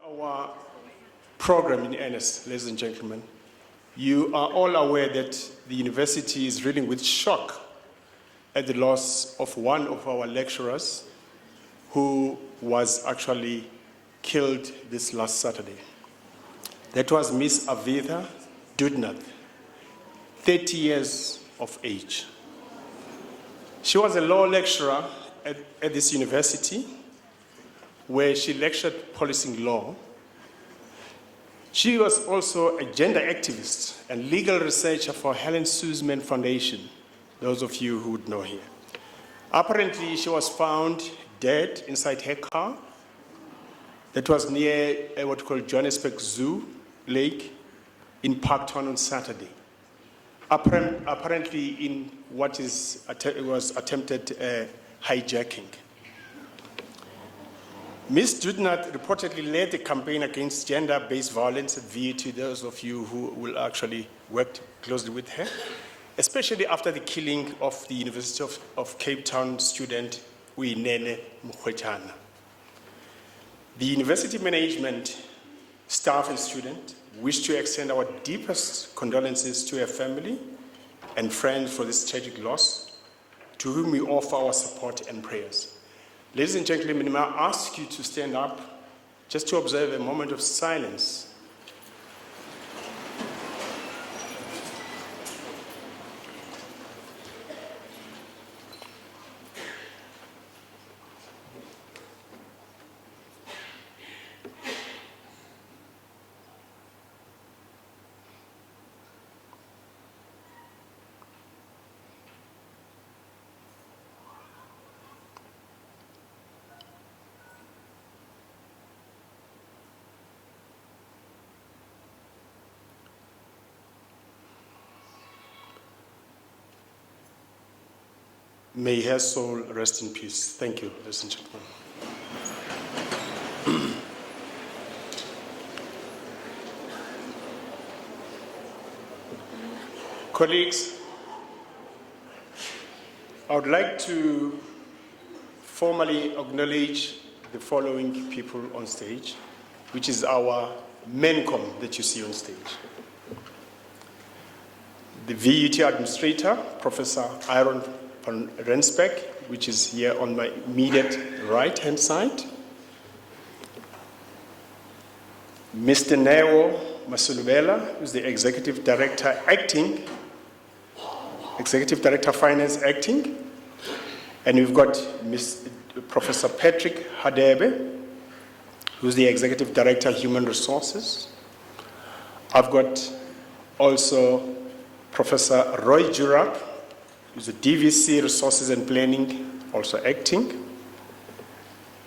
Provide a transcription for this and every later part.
Our program in earnest, ladies and gentlemen. You are all aware that the university is reeling with shock at the loss of one of our lecturers who was actually killed this last Saturday. That was Miss Avitha Dudnath, 30 years of age. She was a law lecturer at this university where she lectured policing law. She was also a gender activist and legal researcher for Helen Suzman Foundation, those of you who would know her. Apparently, she was found dead inside her car that was near what we call Johannesburg Zoo Lake in Parktown on Saturday. Apparently in what was attempted hijacking. Ms. Dudnath reportedly led the campaign against gender-based violence at VUT, those of you who will actually work closely with her, especially after the killing of the University of Cape Town student Uyinene Mkhwechana. The university management, staff and students wish to extend our deepest condolences to her family and friends for this tragic loss, to whom we offer our support and prayers. Ladies and gentlemen, may I ask you to stand up just to observe a moment of silence. May her soul rest in peace. Thank you, ladies and gentlemen. Colleagues, I would like to formally acknowledge the following people on stage, which is our MENCOM that you see on stage. The VUT administrator, Professor Aaron van Rensbeck, which is here on my immediate right-hand side. Mr. Neo Masulubela, who's the Executive Director Finance Acting. And we've got Professor Patrick Hadebe, who's the Executive Director Human Resources. I've got also Professor Roy Jurap, who's the DVC Resources and Planning, also acting.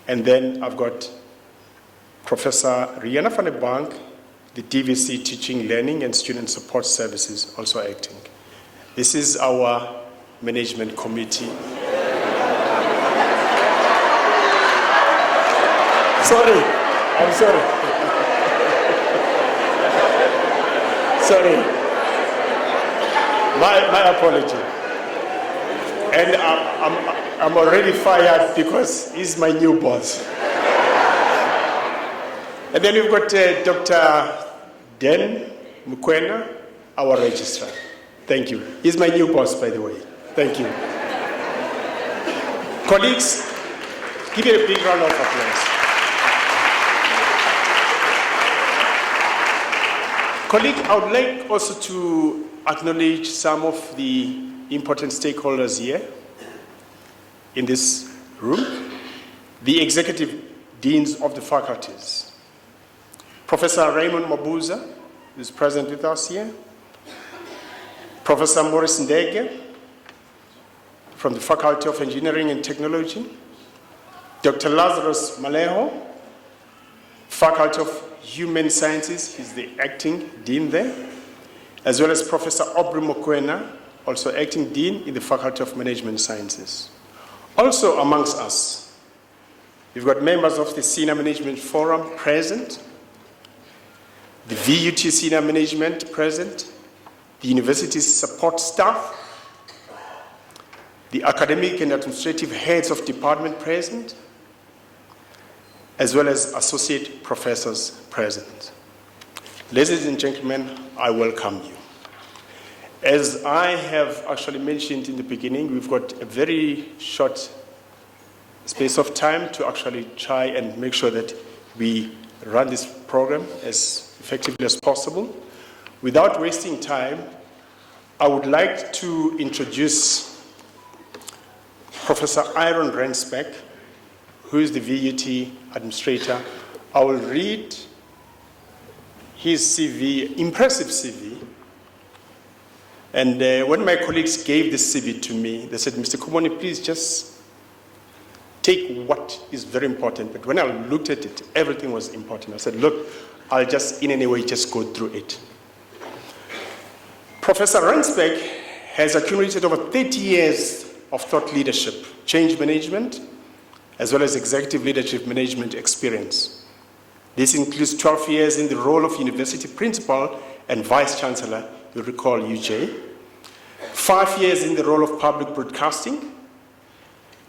And then I've got Professor Rihanna van der Bank, the DVC Teaching, Learning and Student Support Services, also acting. This is our management committee. Sorry, I'm sorry. Sorry. My apology. And I'm already fired because he's my new boss. And then we've got Dr. Den Mukwena, our registrar. Thank you. He's my new boss, by the way. Thank you. Colleagues, give you a big round of applause. Colleague, I would like also to acknowledge some of the important stakeholders here in this room, the executive deans of the faculties. Professor Raymond Mabuza is present with us here. Professor Maurice Ndege from the Faculty of Engineering and Technology. Dr. Lazarus Maleho, Faculty of Human Sciences, he's the acting dean there, as well as Professor Aubrey Mokwena, also acting dean in the Faculty of Management Sciences. Also amongst us, we've got members of the Senior Management Forum present, the VUT Senior Management present, the university's support staff, the academic and administrative heads of department present, as well as associate professors present. Ladies and gentlemen, I welcome you. As I have actually mentioned in the beginning, we've got a very short space of time to actually try and make sure that we run this program as effectively as possible. Without wasting time, I would like to introduce Professor Aaron Rensbeck, who is the VUT administrator. I will read his CV, impressive CV. And when my colleagues gave this CV to me, they said, Mr. Kumoni, please just take what is very important. But when I looked at it, everything was important. I said, look, I'll just in any way just go through it. Professor Rensbeck has accumulated over 30 years of thought leadership, change management, as well as executive leadership management experience. This includes 12 years in the role of university principal and vice chancellor, you'll recall UJ, 5 years in the role of public broadcasting,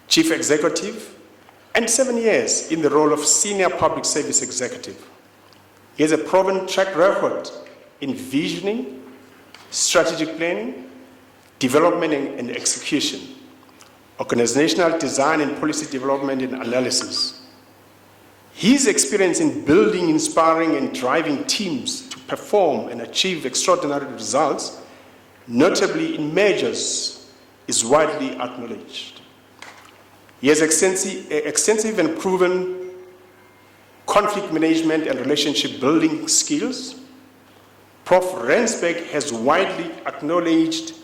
chief executive, and 7 years in the role of senior public service executive. He has a proven track record in visioning, strategic planning, development and execution, organizational design and policy development and analysis. His experience in building, inspiring, and driving teams to perform and achieve extraordinary results, notably in measures, is widely acknowledged. He has extensive and proven conflict management and relationship building skills. Prof. Rensbeck has widely acknowledged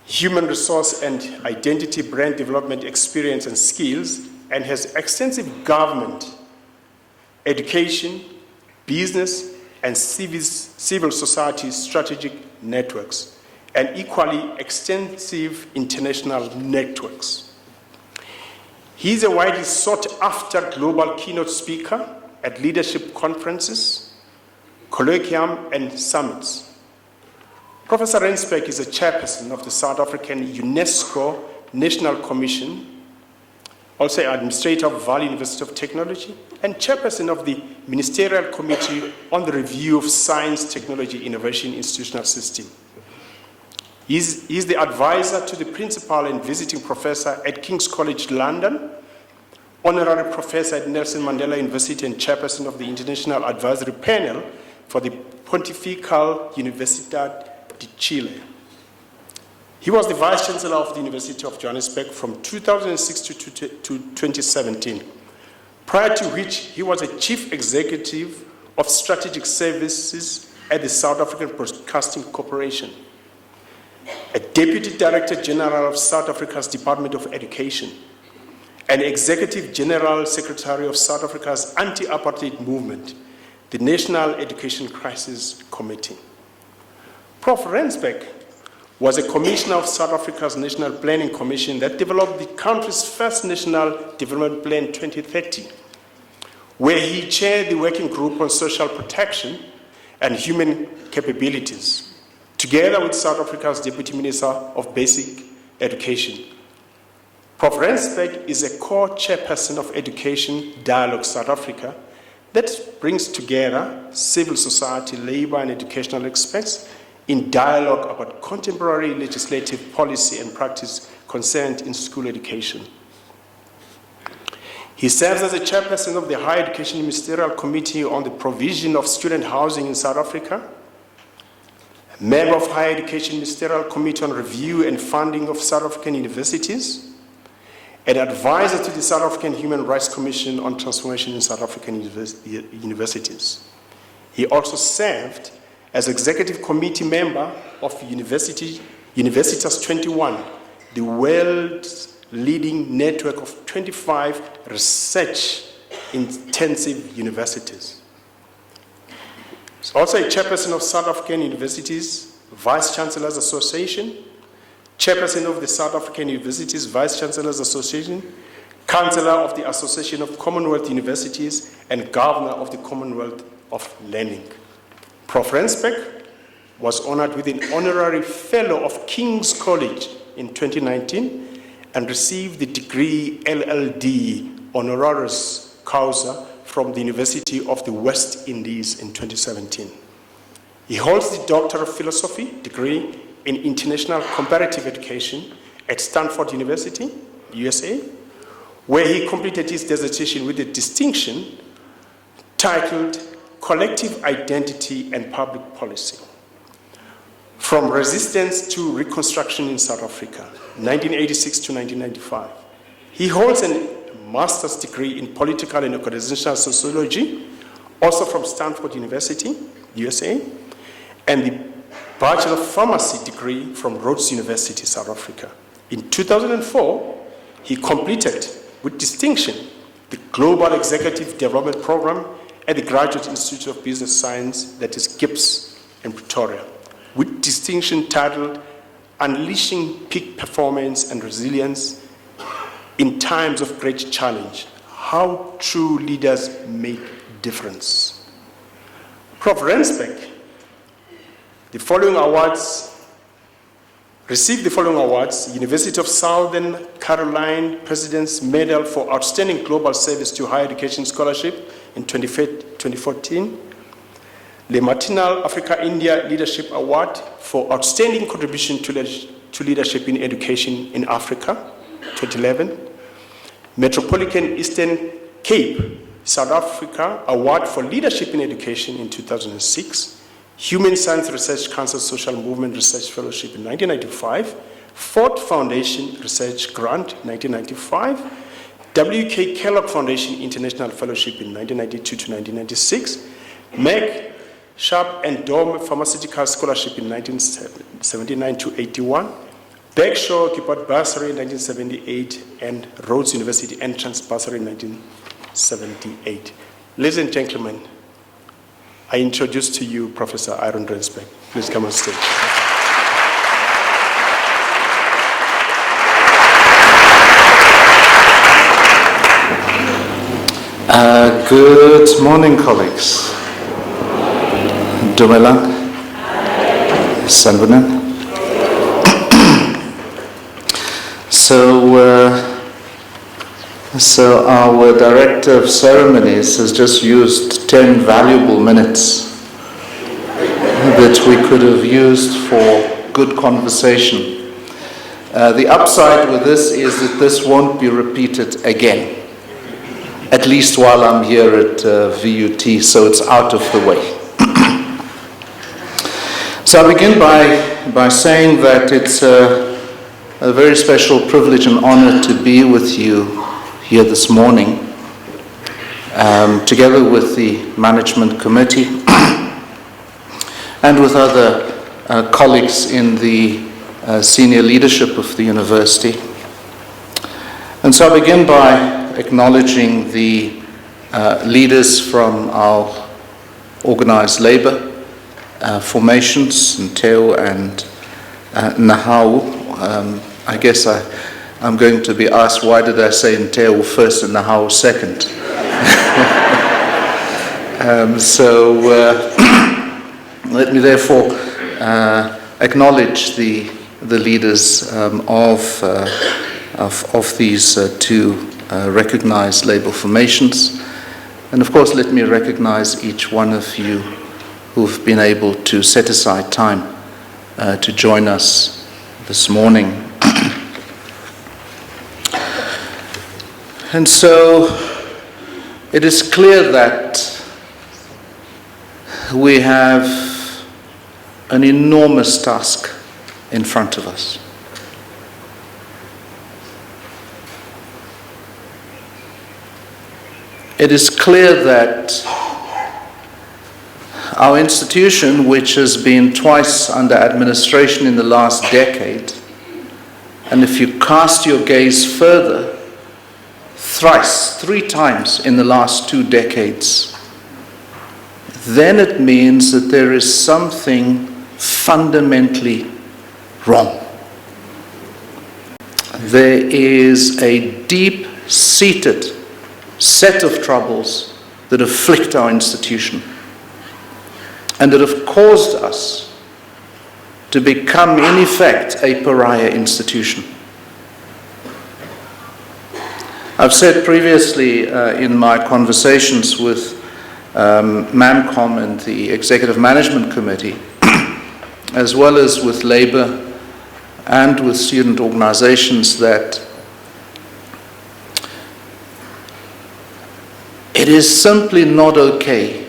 human resource and identity brand development experience and skills, and has extensive government, education, business, and civil society strategic networks, and equally extensive international networks. He is a widely sought after global keynote speaker at leadership conferences, colloquium, and summits. Professor Rensbeck is a chairperson of the South African UNESCO National Commission, also administrator of Vaal University of Technology, and chairperson of the Ministerial Committee on the Review of Science, Technology, Innovation Institutional System. He is the advisor to the principal and visiting professor at King's College London, honorary professor at Nelson Mandela University, and chairperson of the International Advisory Panel for the Pontifical Universidad de Chile. He was the Vice Chancellor of the University of Johannesburg from 2006 to 2017, prior to which he was a Chief Executive of Strategic Services at the South African Broadcasting Corporation, a Deputy Director General of South Africa's Department of Education, and Executive General Secretary of South Africa's Anti-Apartheid Movement, the National Education Crisis Committee. Prof. Rensbeck was a commissioner of South Africa's National Planning Commission that developed the country's first National Development Plan 2030, where he chaired the Working Group on Social Protection and Human Capabilities, together with South Africa's Deputy Minister of Basic Education. Prof. Rensbeck is a core chairperson of Education Dialogue South Africa that brings together civil society, labor, and educational experts in dialogue about contemporary legislative policy and practice concerned in school education. He serves as a chairperson of the Higher Education Ministerial Committee on the Provision of Student Housing in South Africa, a member of Higher Education Ministerial Committee on Review and Funding of South African Universities, an advisor to the South African Human Rights Commission on Transformation in South African Universities. He also served as executive committee member of Universitas 21, the world's leading network of 25 research-intensive universities. He's also a chairperson of South African Universities Vice Chancellors Association, chairperson of the South African Universities Vice Chancellors Association, councillor of the Association of Commonwealth Universities, and governor of the Commonwealth of Learning. Prof. Rensbeck was honored with an honorary fellow of King's College in 2019 and received the degree LLD honoris causa from the University of the West Indies in 2017. He holds the Doctor of Philosophy degree in International Comparative Education at Stanford University, USA, where he completed his dissertation with a distinction titled Collective Identity and Public Policy, From Resistance to Reconstruction in South Africa, 1986 to 1995. He holds a master's degree in political and organizational sociology, also from Stanford University, USA, and the Bachelor of Pharmacy degree from Rhodes University, South Africa. In 2004, he completed, with distinction, the Global Executive Development Program at the Graduate Institute of Business Science, that is GIBS in Pretoria, with distinction titled Unleashing Peak Performance and Resilience in Times of Great Challenge, How True Leaders Make Difference. Prof. Rensbeck received the following awards: University of Southern Carolina President's Medal for Outstanding Global Service to Higher Education Scholarship in 2014, Le Matinal Africa India Leadership Award for Outstanding Contribution to Leadership in Education in Africa, 2011, Metropolitan Eastern Cape, South Africa Award for Leadership in Education in 2006, Human Science Research Council Social Movement Research Fellowship in 1995, Ford Foundation Research Grant 1995, W.K. Kellogg Foundation International Fellowship in 1992 to 1996, Meg Sharp and Dome Pharmaceutical Scholarship in 1979 to 81, Berkshire Gibbard Bursary in 1978, and Rhodes University Entrance Bursary in 1978. Ladies and gentlemen, I introduce to you Professor Aaron Rensbeck. Please come on stage. Good morning, colleagues. Dumelang, Sanvanan. So our Director of Ceremonies has just used 10 valuable minutes that we could have used for good conversation. The upside with this is that this won't be repeated again, at least while I'm here at VUT, so it's out of the way. So I begin by saying that it's a very special privilege and honor to be with you here this morning, together with the Management Committee and with other colleagues in the senior leadership of the university. And so I begin by acknowledging the leaders from our organized labor formations, Nteo and Nahau. I guess I'm going to be asked, why did I say Nteo first and Nahau second? Let me therefore acknowledge the leaders of these two recognized labor formations. And of course, let me recognize each one of you who've been able to set aside time to join us this morning. And so it is clear that we have an enormous task in front of us. It is clear that our institution, which has been twice under administration in the last decade, and if you cast your gaze further, thrice, 3 times in the last 2 decades, then it means that there is something fundamentally wrong. There is a deep-seated set of troubles that afflict our institution and that have caused us to become, in effect, a pariah institution. I've said previously in my conversations with MANCOM and the Executive Management Committee, as well as with Labour and with student organizations, that it is simply not okay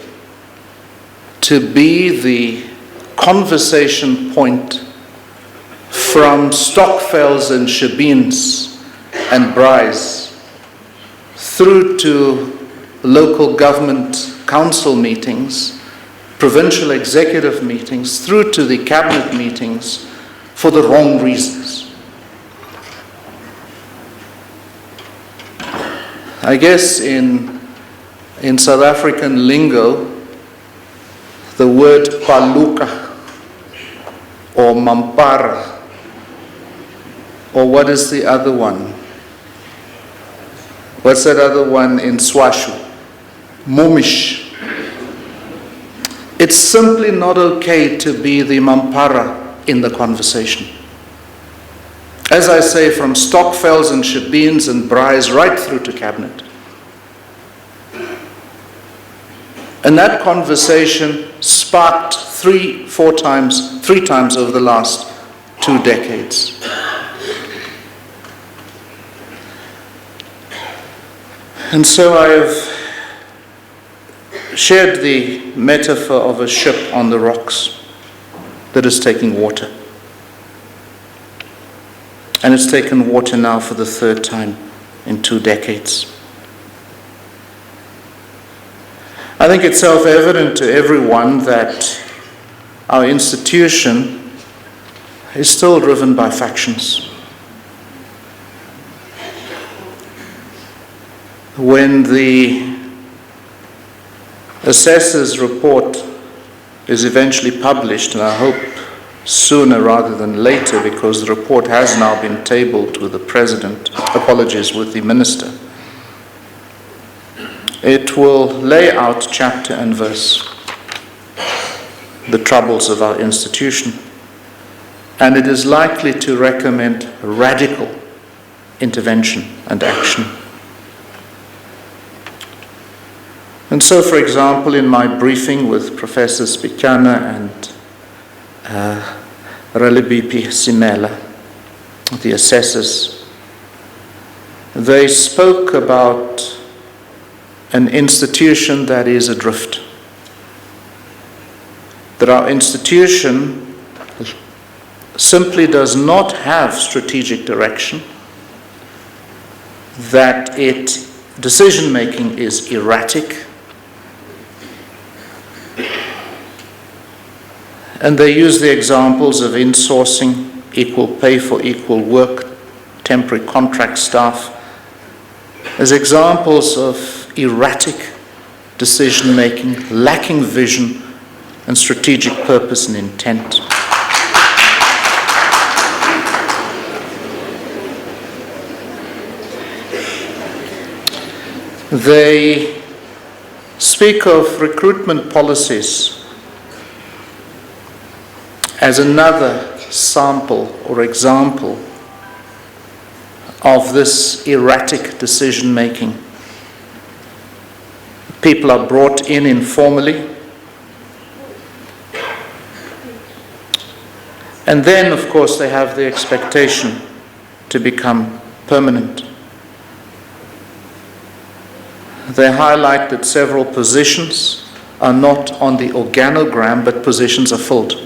to be the conversation point from Stockfells and Shebeens and Bryce through to local government council meetings, provincial executive meetings, through to the cabinet meetings for the wrong reasons. I guess in South African lingo, the word kwaluka or mampara, or what is the other one? What's that other one in Swashu? Momish. It's simply not okay to be the mampara in the conversation. As I say, from Stockfells and Shebeens and Bryce right through to cabinet. And that conversation sparked three times over the last 2 decades. And so I have shared the metaphor of a ship on the rocks that is taking water. And it's taken water now for the 3rd time in 2 decades. I think it's self-evident to everyone that our institution is still driven by factions. When the assessor's report is eventually published, and I hope sooner rather than later, because the report has now been tabled with the President, with the Minister, it will lay out chapter and verse the troubles of our institution, and it is likely to recommend radical intervention and action. And so, for example, in my briefing with Professor Spityana and Ralibipi Simela, the assessors, they spoke about an institution that is adrift. That our institution simply does not have strategic direction, that decision-making is erratic, and they use the examples of insourcing, equal pay for equal work, temporary contract staff, as examples of erratic decision-making, lacking vision and strategic purpose and intent. They speak of recruitment policies as another sample or example of this erratic decision-making. People are brought in informally, and then, of course, they have the expectation to become permanent. They highlight that several positions are not on the organogram, but positions are filled.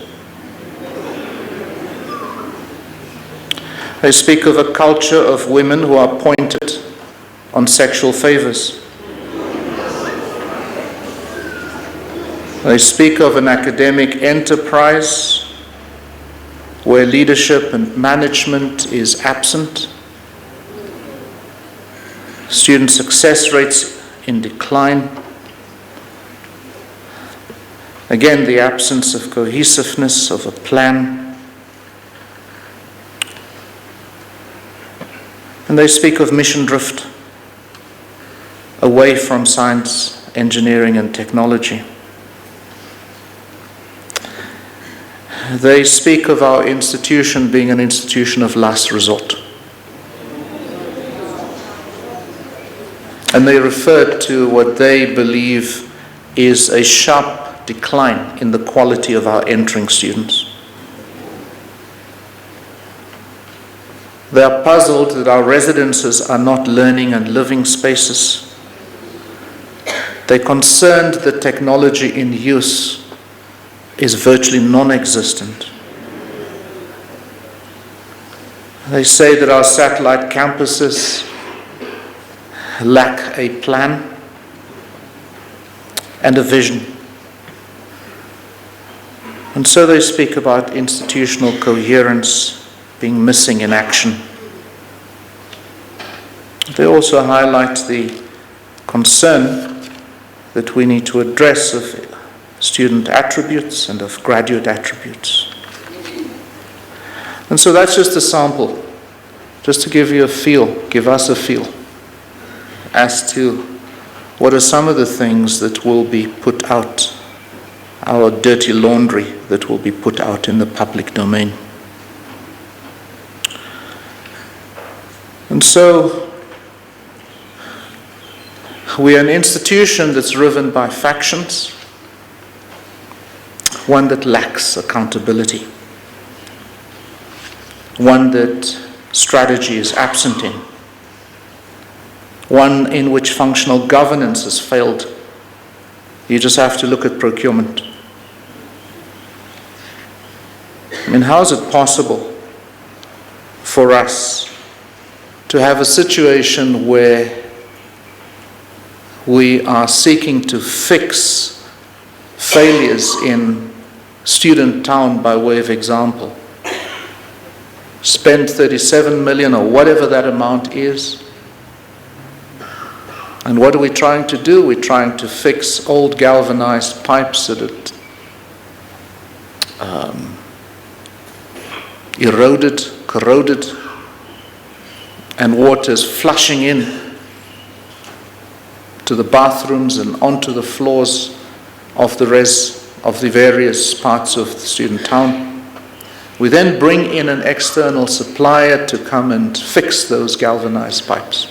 They speak of a culture of women who are appointed on sexual favors. They speak of an academic enterprise where leadership and management is absent, student success rates in decline, again the absence of cohesiveness of a plan. And they speak of mission drift away from science, engineering, and technology. They speak of our institution being an institution of last resort. And they referred to what they believe is a sharp decline in the quality of our entering students. They are puzzled that our residences are not learning and living spaces. They're concerned that technology in use is virtually non-existent. They say that our satellite campuses lack a plan and a vision. And so they speak about institutional coherence being missing in action. They also highlight the concern that we need to address of student attributes and of graduate attributes. And so that's just a sample, just to give you a feel, give us a feel as to what are some of the things that will be put out, our dirty laundry that will be put out in the public domain. And so we are an institution that's driven by factions, one that lacks accountability, one that strategy is absent in, one in which functional governance has failed. You just have to look at procurement. I mean, how is it possible for us to have a situation where we are seeking to fix failures in student town by way of example? Spend 37 million or whatever that amount is. And what are we trying to do? We're trying to fix old galvanized pipes that had eroded, corroded, and water's flushing in to the bathrooms and onto the floors of the various parts of the student town. We then bring in an external supplier to come and fix those galvanized pipes.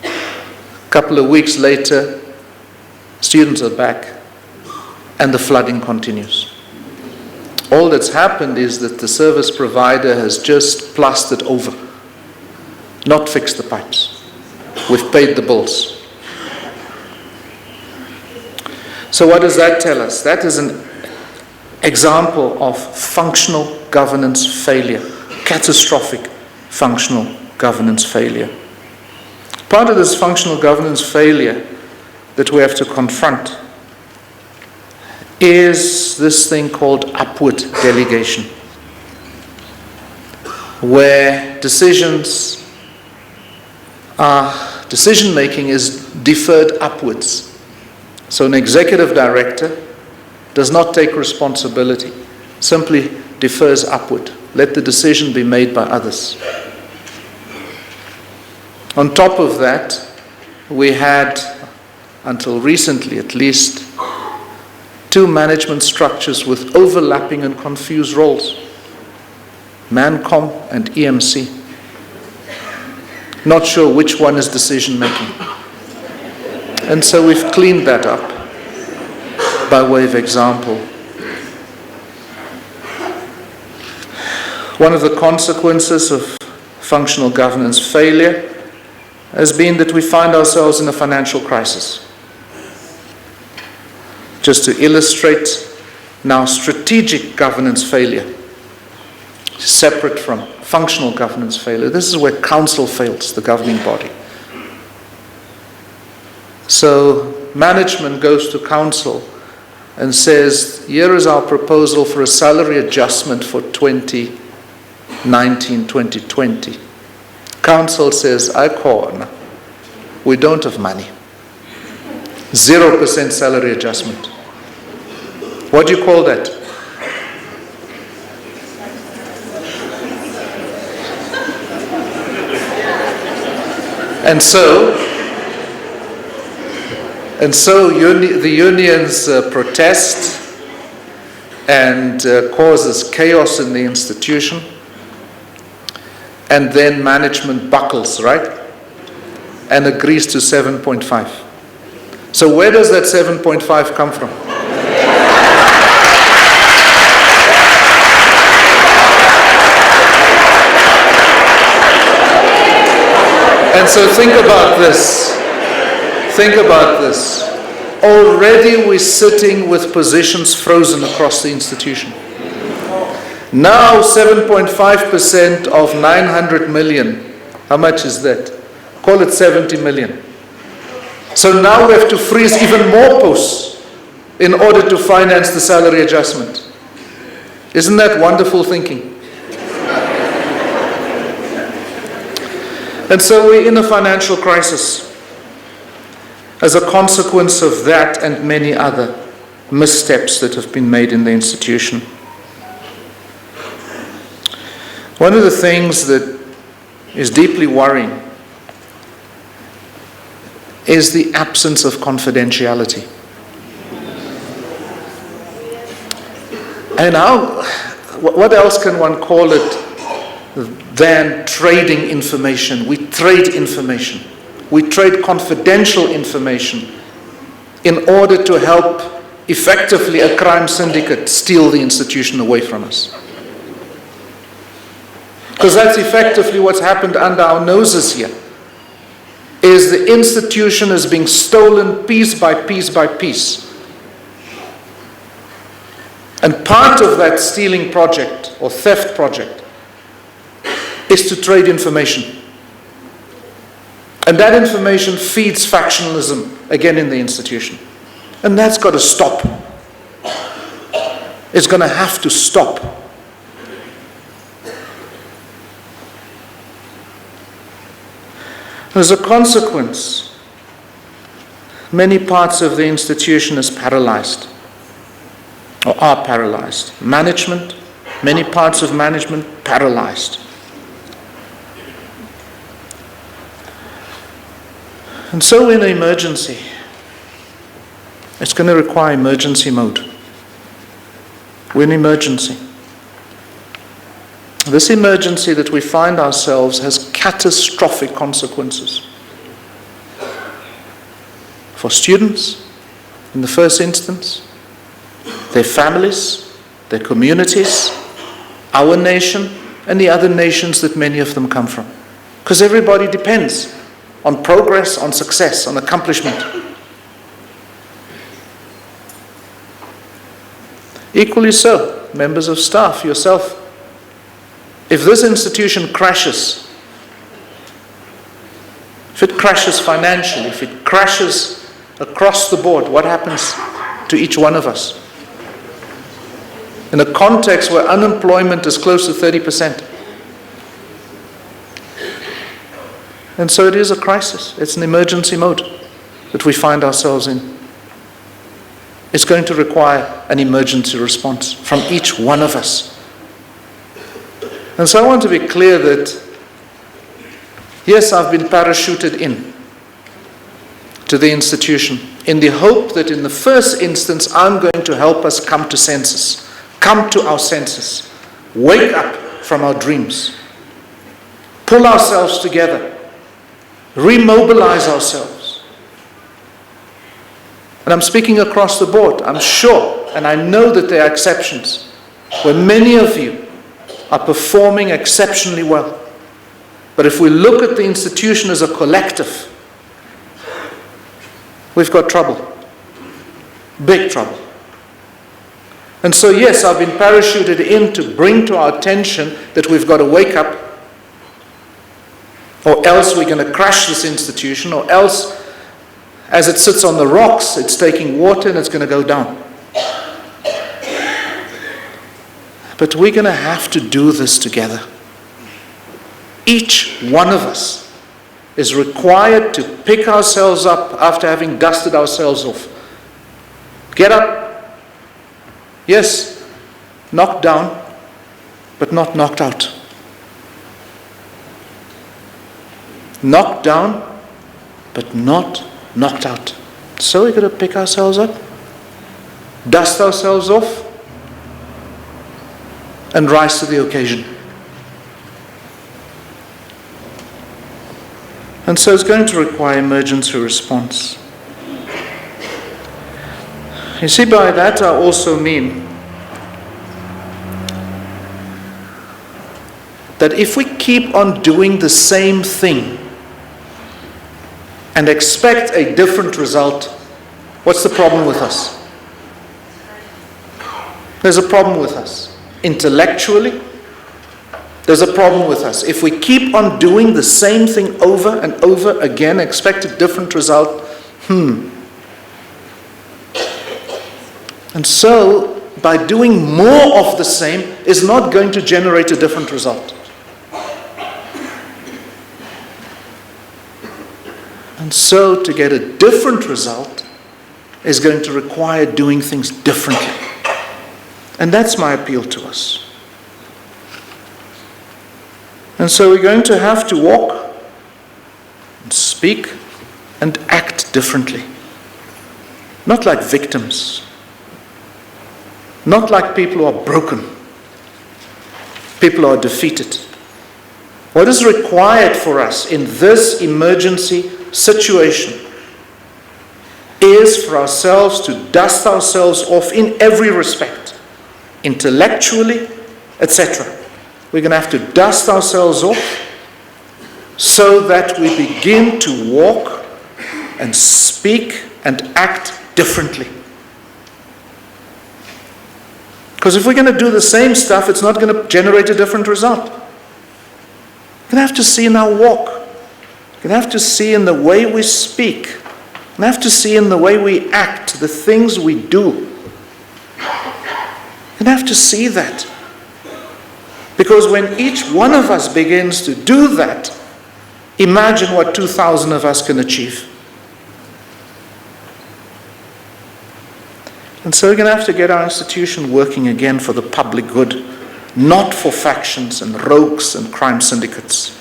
A couple of weeks later, students are back and the flooding continues. All that's happened is that the service provider has just plastered over, not fixed the pipes. We've paid the bills. So what does that tell us? That is an example of functional governance failure, catastrophic functional governance failure. Part of this functional governance failure that we have to confront is this thing called upward delegation, where decision making is deferred upwards. So an executive director does not take responsibility, simply defers upward. Let the decision be made by others. On top of that, we had, until recently at least, two management structures with overlapping and confused roles. ManCom and EMC. Not sure which one is decision making. And so we've cleaned that up by way of example. One of the consequences of functional governance failure has been that we find ourselves in a financial crisis. Just to illustrate now, strategic governance failure, separate from functional governance failure. This is where council fails, the governing body. So management goes to council and says, here is our proposal for a salary adjustment for 2019-2020. Council says, I call, we don't have money. 0% salary adjustment. What do you call that? And so the unions protest and causes chaos in the institution, and then management buckles, right? and agrees to 7.5. So where does that 7.5 come from? And so think about this. Think about this. Already we're sitting with positions frozen across the institution. Now 7.5% of 900 million. How much is that? Call it 70 million. So now we have to freeze even more posts in order to finance the salary adjustment. Isn't that wonderful thinking? And so we're in a financial crisis as a consequence of that and many other missteps that have been made in the institution. One of the things that is deeply worrying is the absence of confidentiality. And what else can one call it than trading information? We trade information. We trade confidential information in order to help effectively a crime syndicate steal the institution away from us. Because that's effectively what's happened under our noses here. Is the institution is being stolen piece by piece by piece. And part of that stealing project or theft project is to trade information. And that information feeds factionalism again in the institution. And that's got to stop. It's going to have to stop. As a consequence, many parts of the institution is paralyzed, or are paralyzed. Management, many parts of management paralyzed. And so in an emergency, it's going to require emergency mode. We're in emergency. This emergency that we find ourselves has catastrophic consequences for students in the first instance, their families, their communities, our nation, and the other nations that many of them come from. Because everybody depends on progress, on success, on accomplishment. Equally so, members of staff, yourself. If this institution crashes, if it crashes financially, if it crashes across the board, what happens to each one of us? In a context where unemployment is close to 30%. And so it is a crisis. It's an emergency mode that we find ourselves in. It's going to require an emergency response from each one of us. And so I want to be clear that, yes, I've been parachuted in to the institution in the hope that in the first instance I'm going to help us come to senses, come to our senses, wake up from our dreams, pull ourselves together, remobilize ourselves. And I'm speaking across the board. I'm sure, and I know that there are exceptions, where many of you are performing exceptionally well. But if we look at the institution as a collective, we've got trouble. Big trouble. And so yes, I've been parachuted in to bring to our attention that we've got to wake up, or else we're going to crash this institution, or else as it sits on the rocks, it's taking water and it's going to go down. But we're going to have to do this together. Each one of us is required to pick ourselves up after having dusted ourselves off. Get up. Yes, knocked down, but not knocked out. Knocked down, but not knocked out. So we're going to pick ourselves up, dust ourselves off, and rise to the occasion. And so it's going to require emergency response. You see, by that I also mean that if we keep on doing the same thing and expect a different result, what's the problem with us? There's a problem with us. Intellectually, there's a problem with us. If we keep on doing the same thing over and over again, expect a different result, And so, by doing more of the same is not going to generate a different result. And so, to get a different result is going to require doing things differently. And that's my appeal to us. And so we're going to have to walk and speak and act differently. Not like victims. Not like people who are broken. People who are defeated. What is required for us in this emergency situation is for ourselves to dust ourselves off in every respect. Intellectually, etc. We're going to have to dust ourselves off so that we begin to walk and speak and act differently. Because if we're going to do the same stuff, it's not going to generate a different result. We're going to have to see in our walk. We're going to have to see in the way we speak. We're going to have to see in the way we act, the things we do. We're going to have to see that. Because when each one of us begins to do that, imagine what 2,000 of us can achieve. And so we're going to have to get our institution working again for the public good, not for factions and rogues and crime syndicates.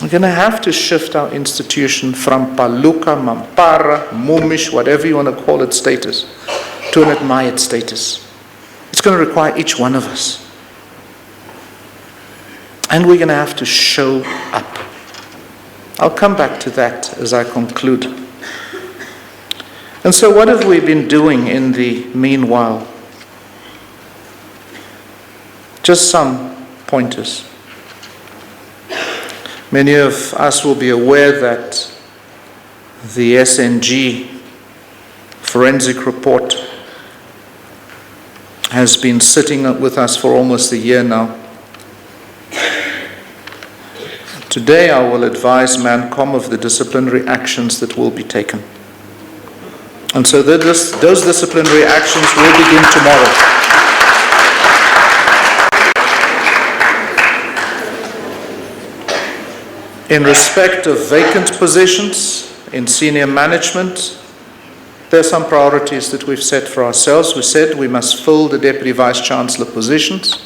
We're going to have to shift our institution from Paluka, Mampara, Mumish, whatever you want to call it, status, to an admired status. It's going to require each one of us. And we're going to have to show up. I'll come back to that as I conclude. And so what have we been doing in the meanwhile? Just some pointers. Many of us will be aware that the SNG forensic report has been sitting with us for almost a year now. Today I will advise MANCOM of the disciplinary actions that will be taken. And so those disciplinary actions will begin tomorrow. In respect of vacant positions in senior management, there are some priorities that we've set for ourselves. We said we must fill the Deputy Vice-Chancellor positions,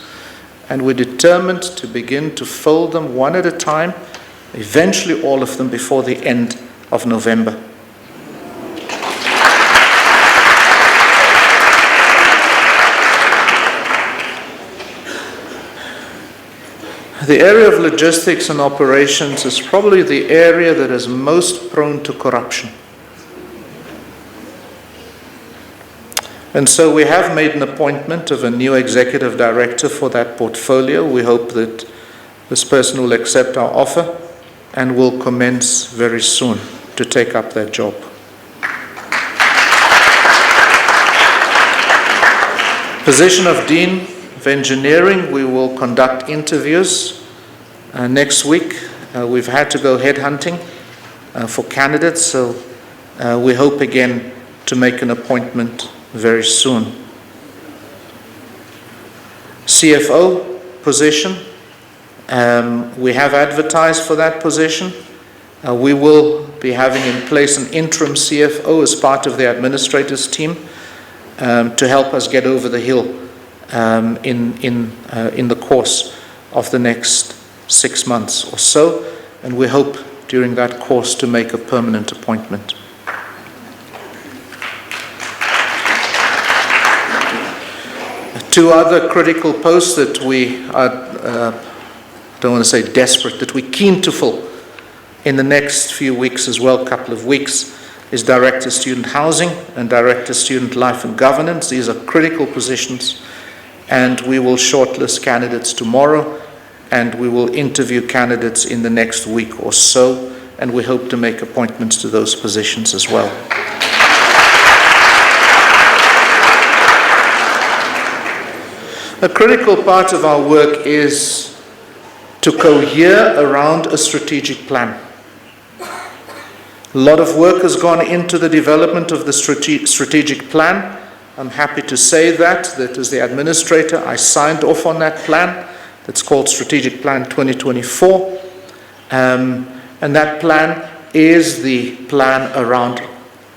and we're determined to begin to fill them one at a time, eventually all of them before the end of November. The area of logistics and operations is probably the area that is most prone to corruption. And so we have made an appointment of a new executive director for that portfolio. We hope that this person will accept our offer and will commence very soon to take up that job. Position of Dean of Engineering, we will conduct interviews next week. We've had to go headhunting for candidates, so we hope again to make an appointment very soon. CFO position, we have advertised for that position. We will be having in place an interim CFO as part of the administrators team to help us get over the hill in the course of the next 6 months or so, and we hope during that course to make a permanent appointment. Two other critical posts that we are don't want to say desperate, that we're keen to fill in the next few weeks as well, couple of weeks, is Director Student Housing and Director Student Life and Governance. These are critical positions, and we will shortlist candidates tomorrow, and we will interview candidates in the next week or so, and we hope to make appointments to those positions as well. A critical part of our work is to cohere around a strategic plan. A lot of work has gone into the development of the strategic plan. I'm happy to say that as the administrator, I signed off on that plan. That's called Strategic Plan 2024. And that plan is the plan around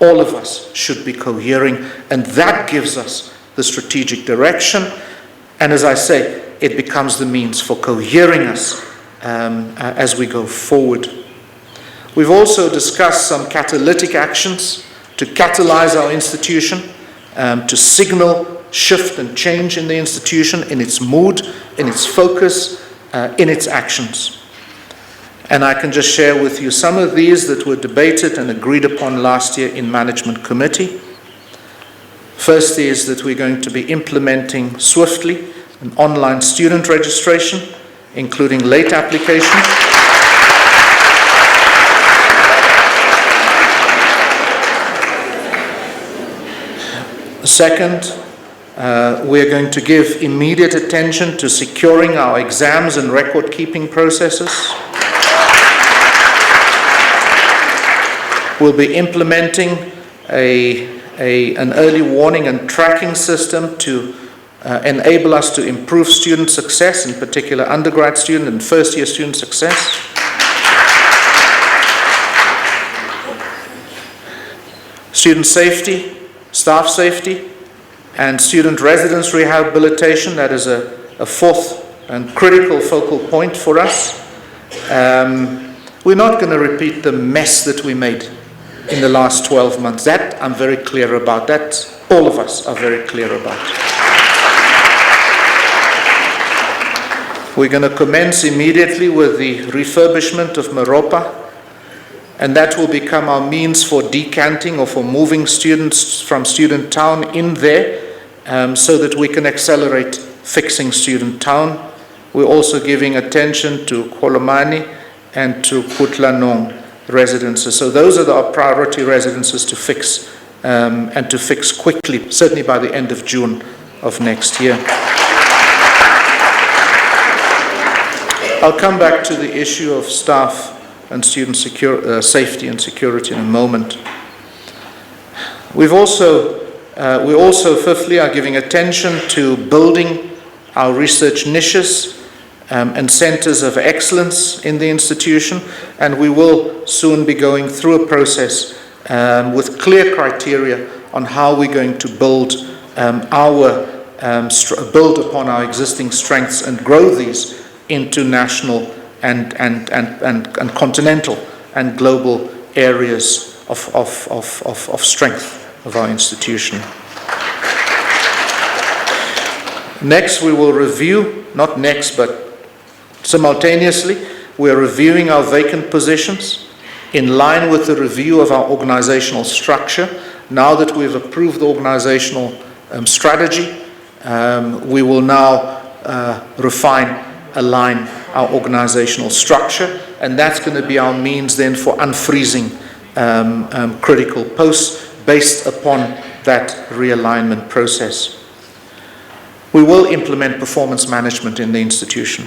all of us should be cohering, and that gives us the strategic direction. And as I say, it becomes the means for cohering us as we go forward. We've also discussed some catalytic actions to catalyze our institution, to signal shift and change in the institution, in its mood, in its focus, in its actions. And I can just share with you some of these that were debated and agreed upon last year in Management Committee. First is that we're going to be implementing swiftly an online student registration, including late application. Second, we are going to give immediate attention to securing our exams and record-keeping processes. We'll be implementing an early warning and tracking system to enable us to improve student success, in particular undergrad student and first-year student success. Student safety, staff safety, and student residence rehabilitation. That is a fourth and critical focal point for us. We're not going to repeat the mess that we made in the last 12 months. That I'm very clear about. That all of us are very clear about. We're going to commence immediately with the refurbishment of Meropa, and that will become our means for decanting or for moving students from student town in there, so that we can accelerate fixing student town. We're also giving attention to Kolomani and to Putlanong residences. So those are our priority residences to fix, and to fix quickly, certainly by the end of June of next year. I'll come back to the issue of staff and student safety and security in a moment. We're also, fifthly, are giving attention to building our research niches and centers of excellence in the institution, and we will soon be going through a process with clear criteria on how we're going to build build upon our existing strengths and grow these into national and continental and global areas of strength of our institution. Next, we will review, not next, but simultaneously, we are reviewing our vacant positions in line with the review of our organizational structure. Now that we've approved the organizational strategy, we will now align our organizational structure, and that's going to be our means then for unfreezing critical posts based upon that realignment process. We will implement performance management in the institution.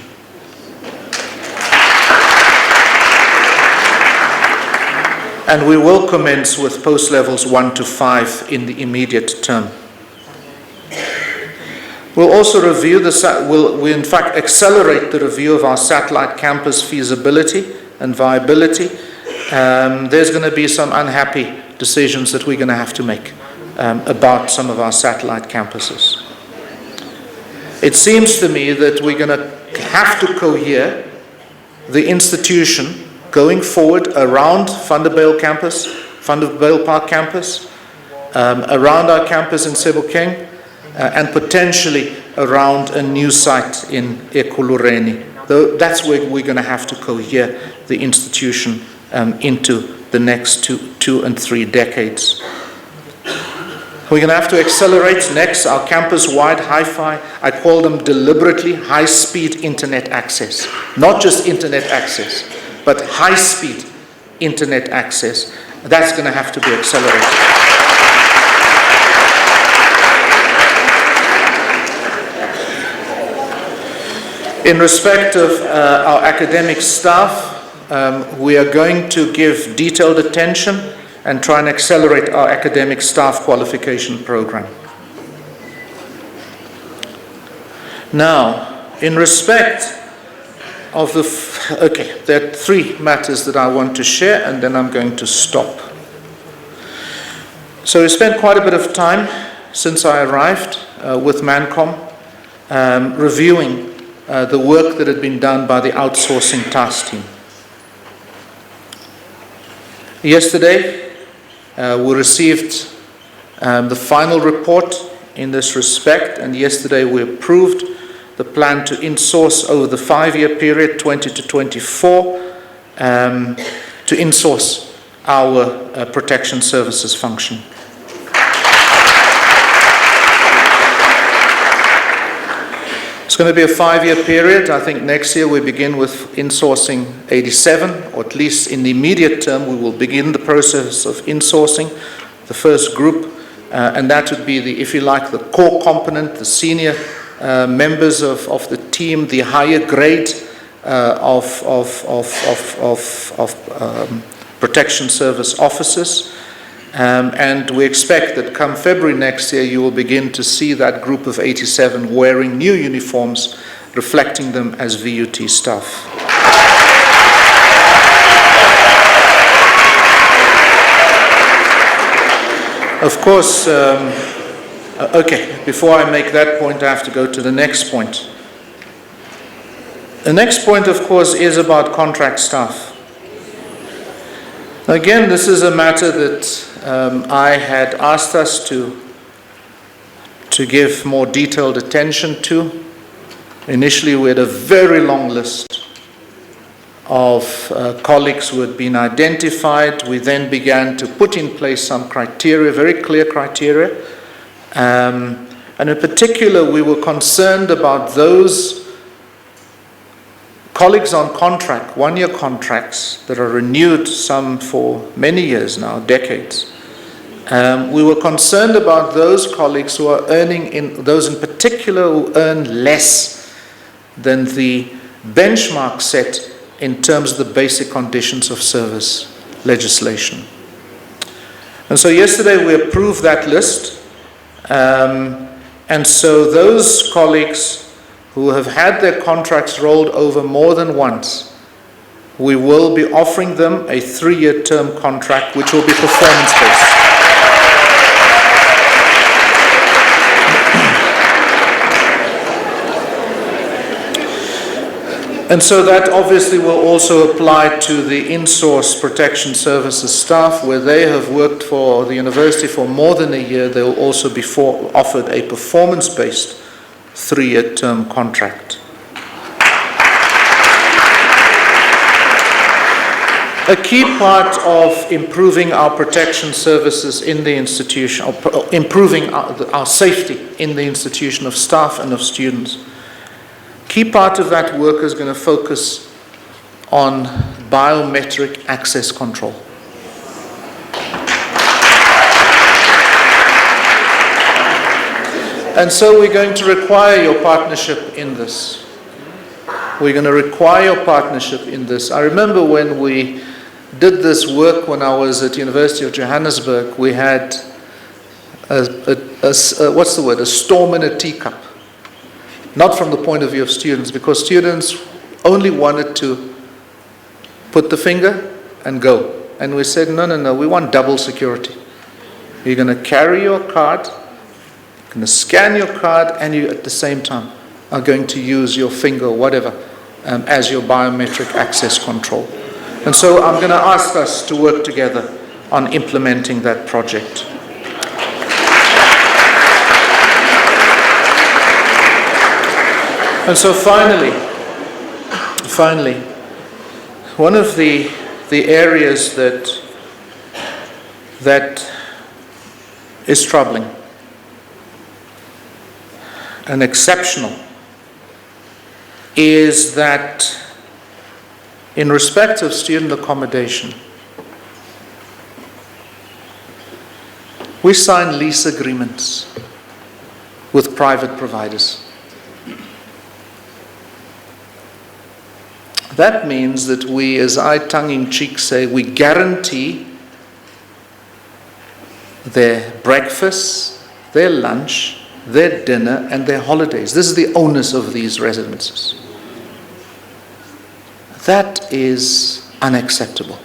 And we will commence with post levels 1 to 5 in the immediate term. We'll also review we'll in fact accelerate the review of our satellite campus feasibility and viability. There's going to be some unhappy decisions that we're going to have to make about some of our satellite campuses. It seems to me that we're going to have to cohere the institution going forward around Vanderbijl campus, Vanderbijl Park campus, around our campus in Sebokeng, and potentially around a new site in Ekurhuleni. That's where we're going to have to cohere the institution into the next two and 3 decades. We're going to have to accelerate next our campus-wide hi-fi. I call them deliberately high-speed internet access. Not just internet access, but high-speed internet access. That's going to have to be accelerated. In respect of our academic staff, we are going to give detailed attention and try and accelerate our academic staff qualification program. Now, in respect of there are 3 matters that I want to share, and then I'm going to stop. So we spent quite a bit of time since I arrived with ManCom reviewing the work that had been done by the outsourcing task team. Yesterday, we received the final report in this respect, and yesterday we approved the plan to insource over the 5-year period, 20 to 24, to insource our protection services function. It's going to be a 5-year period. I think next year we begin with insourcing 87, or at least in the immediate term we will begin the process of insourcing the first group, and that would be the, if you like, the core component, the senior members of the team, the higher grade of protection service officers. And we expect that come February next year, you will begin to see that group of 87 wearing new uniforms, reflecting them as VUT staff. Of course, before I make that point, I have to go to the next point. The next point, of course, is about contract staff. Again, this is a matter that I had asked us to give more detailed attention to. Initially, we had a very long list of colleagues who had been identified. We then began to put in place some criteria, very clear criteria. And in particular, we were concerned about those colleagues on contract, 1-year contracts that are renewed, some for many years now, decades. We were concerned about those colleagues who are those in particular who earn less than the benchmark set in terms of the basic conditions of service legislation. And so yesterday we approved that list. And so those colleagues who have had their contracts rolled over more than once, we will be offering them a 3-year term contract which will be performance-based. And so that obviously will also apply to the in-source protection services staff, where they have worked for the university for more than a year. They will also be offered a performance-based 3-year term contract. A key part of improving our protection services in the institution, or improving our safety in the institution of staff and of students, key part of that work is going to focus on biometric access control. And so we're going to require your partnership in this. We're going to require your partnership in this. I remember when we did this work when I was at University of Johannesburg, we had a storm in a teacup. Not from the point of view of students, because students only wanted to put the finger and go. And we said, no, we want double security. You're going to carry your card, you're going to scan your card, and you at the same time are going to use your finger or whatever as your biometric access control. And so I'm going to ask us to work together on implementing that project. And so finally, Finally, one of the areas that is troubling and exceptional is that in respect of student accommodation, we sign lease agreements with private providers. That means that we, as I tongue-in-cheek say, we guarantee their breakfast, their lunch, their dinner, and their holidays. This is the onus of these residences. That is unacceptable.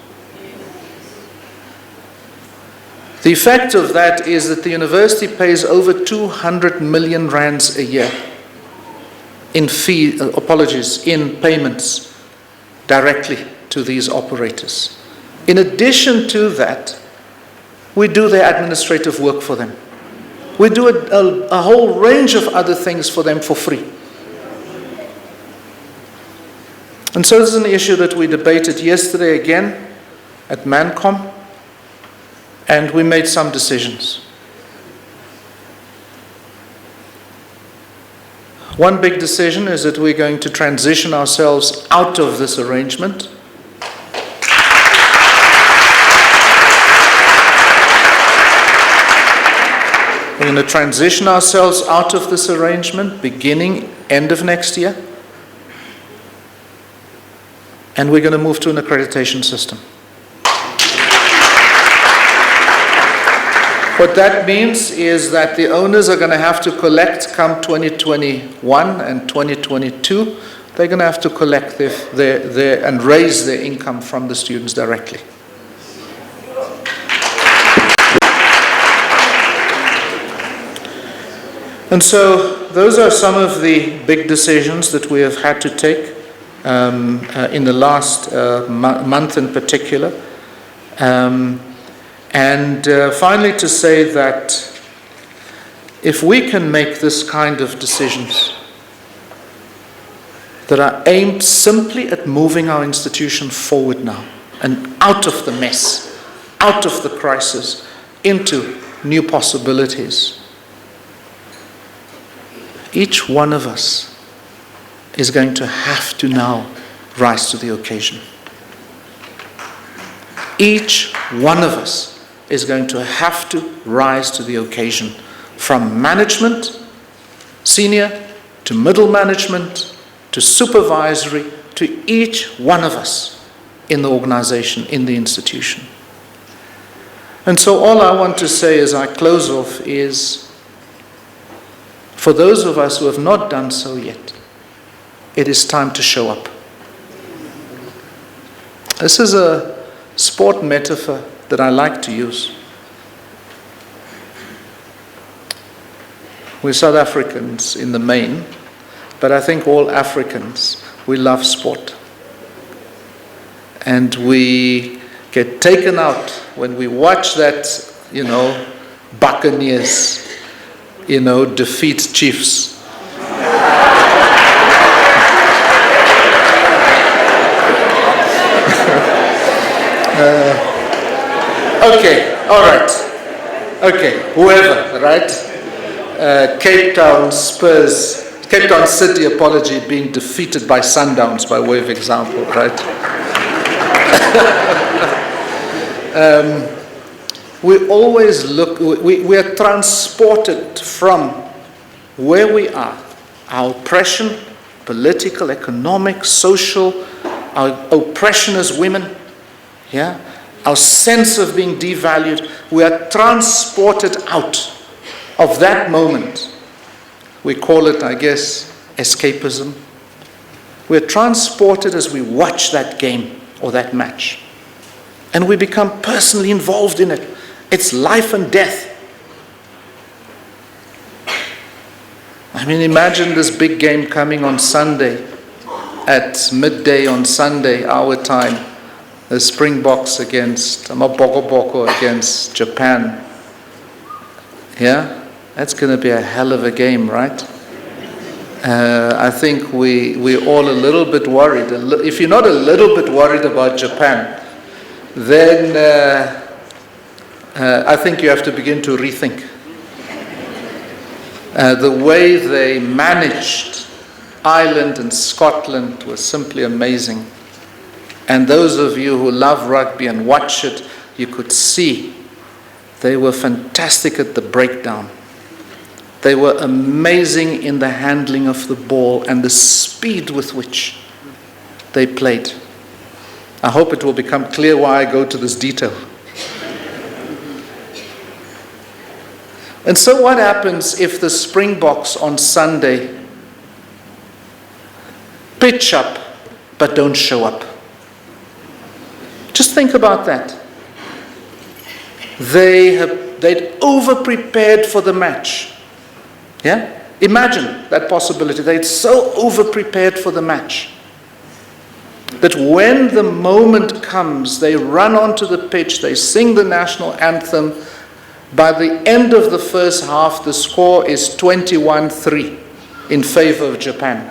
The effect of that is that the university pays over 200 million rands a year in payments directly to these operators. In addition to that, we do their administrative work for them. We do a whole range of other things for them for free. And so this is an issue that we debated yesterday again at ManCom, and we made some decisions. One big decision is that we're going to transition ourselves out of this arrangement. We're going to transition ourselves out of this arrangement beginning end of next year. And we're going to move to an accreditation system. What that means is that the owners are going to have to collect come 2021 and 2022. They're going to have to collect their and raise their income from the students directly. And so those are some of the big decisions that we have had to take in the last month in particular. And finally to say that if we can make this kind of decisions that are aimed simply at moving our institution forward now and out of the mess, out of the crisis, into new possibilities, each one of us is going to have to now rise to the occasion. Each one of us is going to have to rise to the occasion, from management, senior, to middle management, to supervisory, to each one of us in the organization, in the institution. And so all I want to say as I close off is, for those of us who have not done so yet, it is time to show up. This is a sport metaphor that I like to use. We're South Africans in the main, but I think all Africans, we love sport. And we get taken out when we watch that, Buccaneers, defeat Chiefs. Okay, all right. Okay, whoever, right? Cape Town City, being defeated by Sundowns by way of example, right? We always we are transported from where we are, our oppression, political, economic, social, our oppression as women, yeah, our sense of being devalued. We are transported out of that moment. We call it, I guess, escapism. We're transported as we watch that game or that match. And we become personally involved in it. It's life and death. I mean, imagine this big game coming on Sunday, at midday on Sunday, our time. The Springboks against Mabokoboko against Japan. Yeah? That's going to be a hell of a game, right? I think we're all a little bit worried. If you're not a little bit worried about Japan, then I think you have to begin to rethink. The way they managed Ireland and Scotland was simply amazing. And those of you who love rugby and watch it, you could see they were fantastic at the breakdown. They were amazing in the handling of the ball and the speed with which they played. I hope it will become clear why I go to this detail. And so what happens if the Springboks on Sunday pitch up but don't show up? Just think about that. They'd over-prepared for the match. Yeah? Imagine that possibility. They'd so over-prepared for the match that when the moment comes, they run onto the pitch, they sing the national anthem. By the end of the first half, the score is 21-3 in favor of Japan.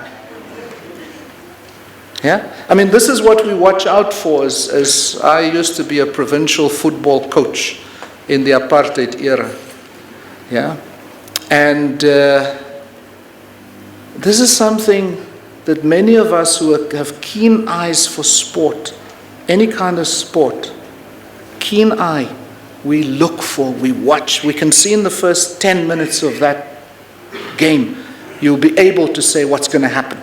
Yeah? I mean, this is what we watch out for as I used to be a provincial football coach in the apartheid era. Yeah? And this is something that many of us who have keen eyes for sport, any kind of sport, keen eye, we look for, we watch. We can see in the first 10 minutes of that game, you'll be able to say what's going to happen.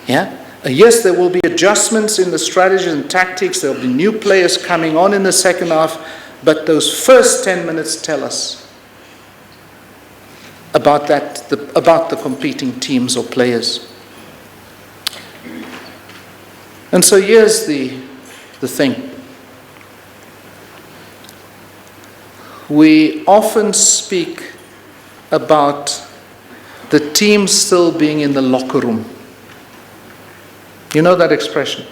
Yeah? Yes, there will be adjustments in the strategies and tactics. There will be new players coming on in the second half. But those first 10 minutes tell us about the competing teams or players. And so here's the thing. We often speak about the team still being in the locker room. You know that expression?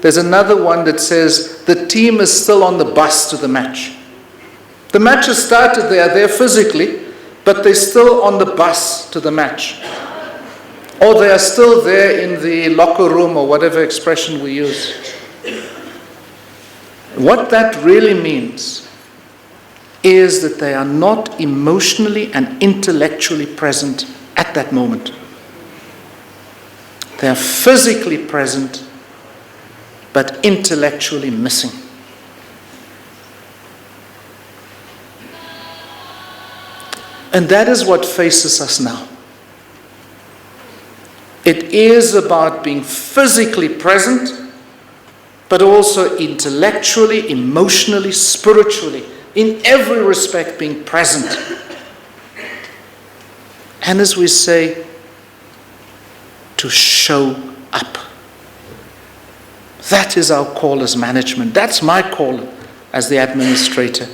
There's another one that says the team is still on the bus to the match. The match has started, they are there physically, but they're still on the bus to the match. Or they are still there in the locker room or whatever expression we use. What that really means is that they are not emotionally and intellectually present at that moment. They are physically present, but intellectually missing. And that is what faces us now. It is about being physically present, but also intellectually, emotionally, spiritually, in every respect being present. And as we say, to show up. That is our call as management. That's my call as the administrator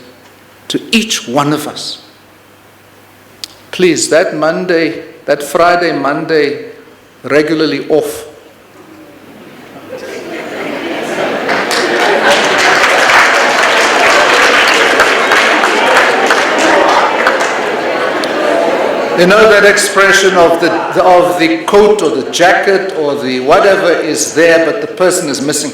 to each one of us. Please, that Friday, Monday, regularly off. You know that expression of the coat or the jacket or the whatever is there, but the person is missing.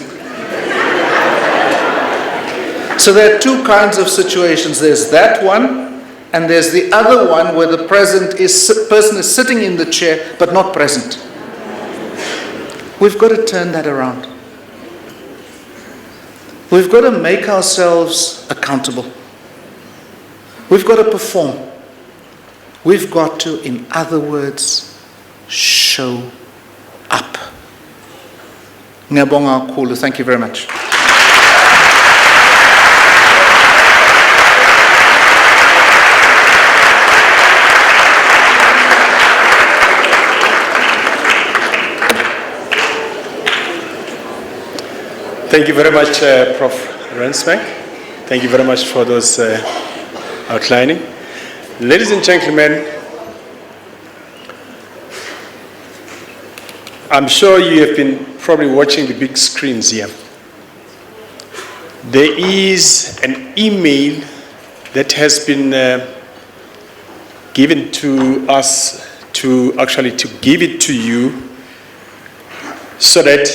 So there are two kinds of situations. There's that one, and there's the other one where the person is sitting in the chair but not present. We've got to turn that around. We've got to make ourselves accountable. We've got to perform. We've got to, in other words, show up. Ngiyabonga kakhulu. Thank you very much. Thank you very much, Prof. Rensbank. Thank you very much for those outlining. Ladies and gentlemen, I'm sure you have been probably watching the big screens here. There is an email that has been given to us to actually to give it to you so that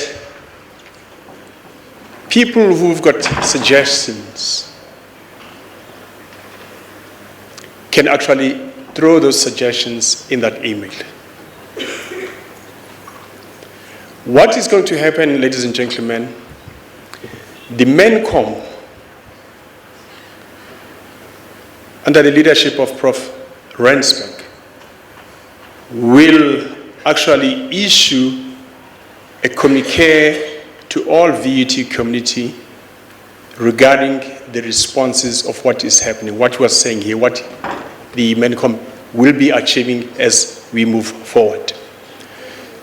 people who've got suggestions can actually throw those suggestions in that email. What is going to happen, ladies and gentlemen, the MENCOM, under the leadership of Prof. Rensbeck, will actually issue a communique to all VUT community regarding the responses of what is happening, what we're saying here, what the MENCOM will be achieving as we move forward.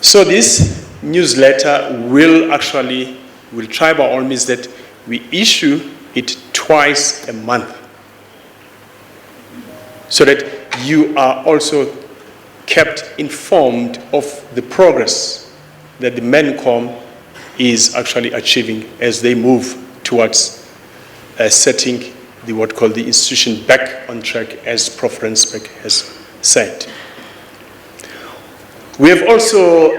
So this newsletter will try by all means that we issue it twice a month, so that you are also kept informed of the progress that the MENCOM is actually achieving as they move towards setting the what called the institution back on track, as Prof. Rensbeck has said. We have also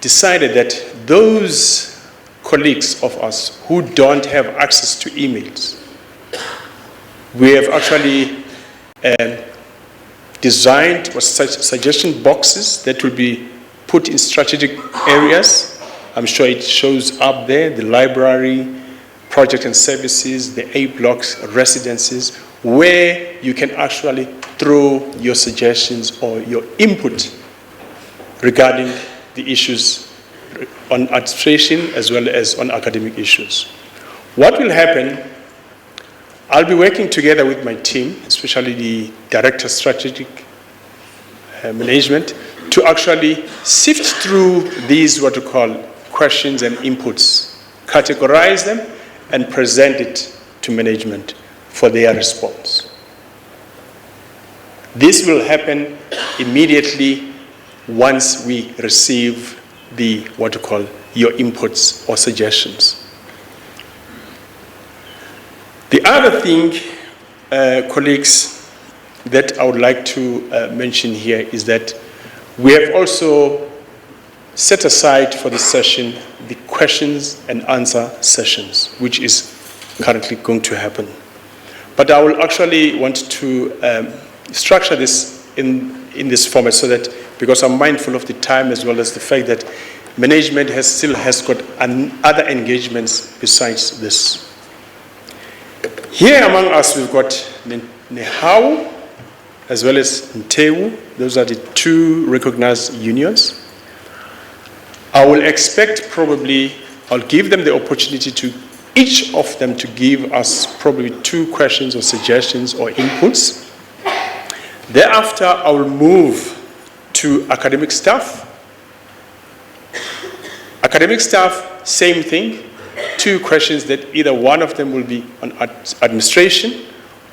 decided that those colleagues of us who don't have access to emails, we have actually designed suggestion boxes that will be put in strategic areas. I'm sure it shows up there, the library, project and services, the A blocks, residences, where you can actually throw your suggestions or your input regarding the issues on administration as well as on academic issues. What will happen, I'll be working together with my team, especially the Director of Strategic Management, to actually sift through these what we call questions and inputs, categorize them, and present it to management for their response. This will happen immediately once we receive the what we call your inputs or suggestions. The other thing, colleagues, that I would like to mention here is that we have also set aside for this session the questions and answer sessions, which is currently going to happen. But I will actually want to structure this in this format so that, because I'm mindful of the time as well as the fact that management still has got other engagements besides this. Here among us, we've got Nehau as well as Ntewu. Those are the two recognized unions. I will expect probably, I'll give them the opportunity to, each of them to give us probably 2 questions or suggestions or inputs. Thereafter, I will move to academic staff. Academic staff, same thing. 2 questions that either one of them will be on administration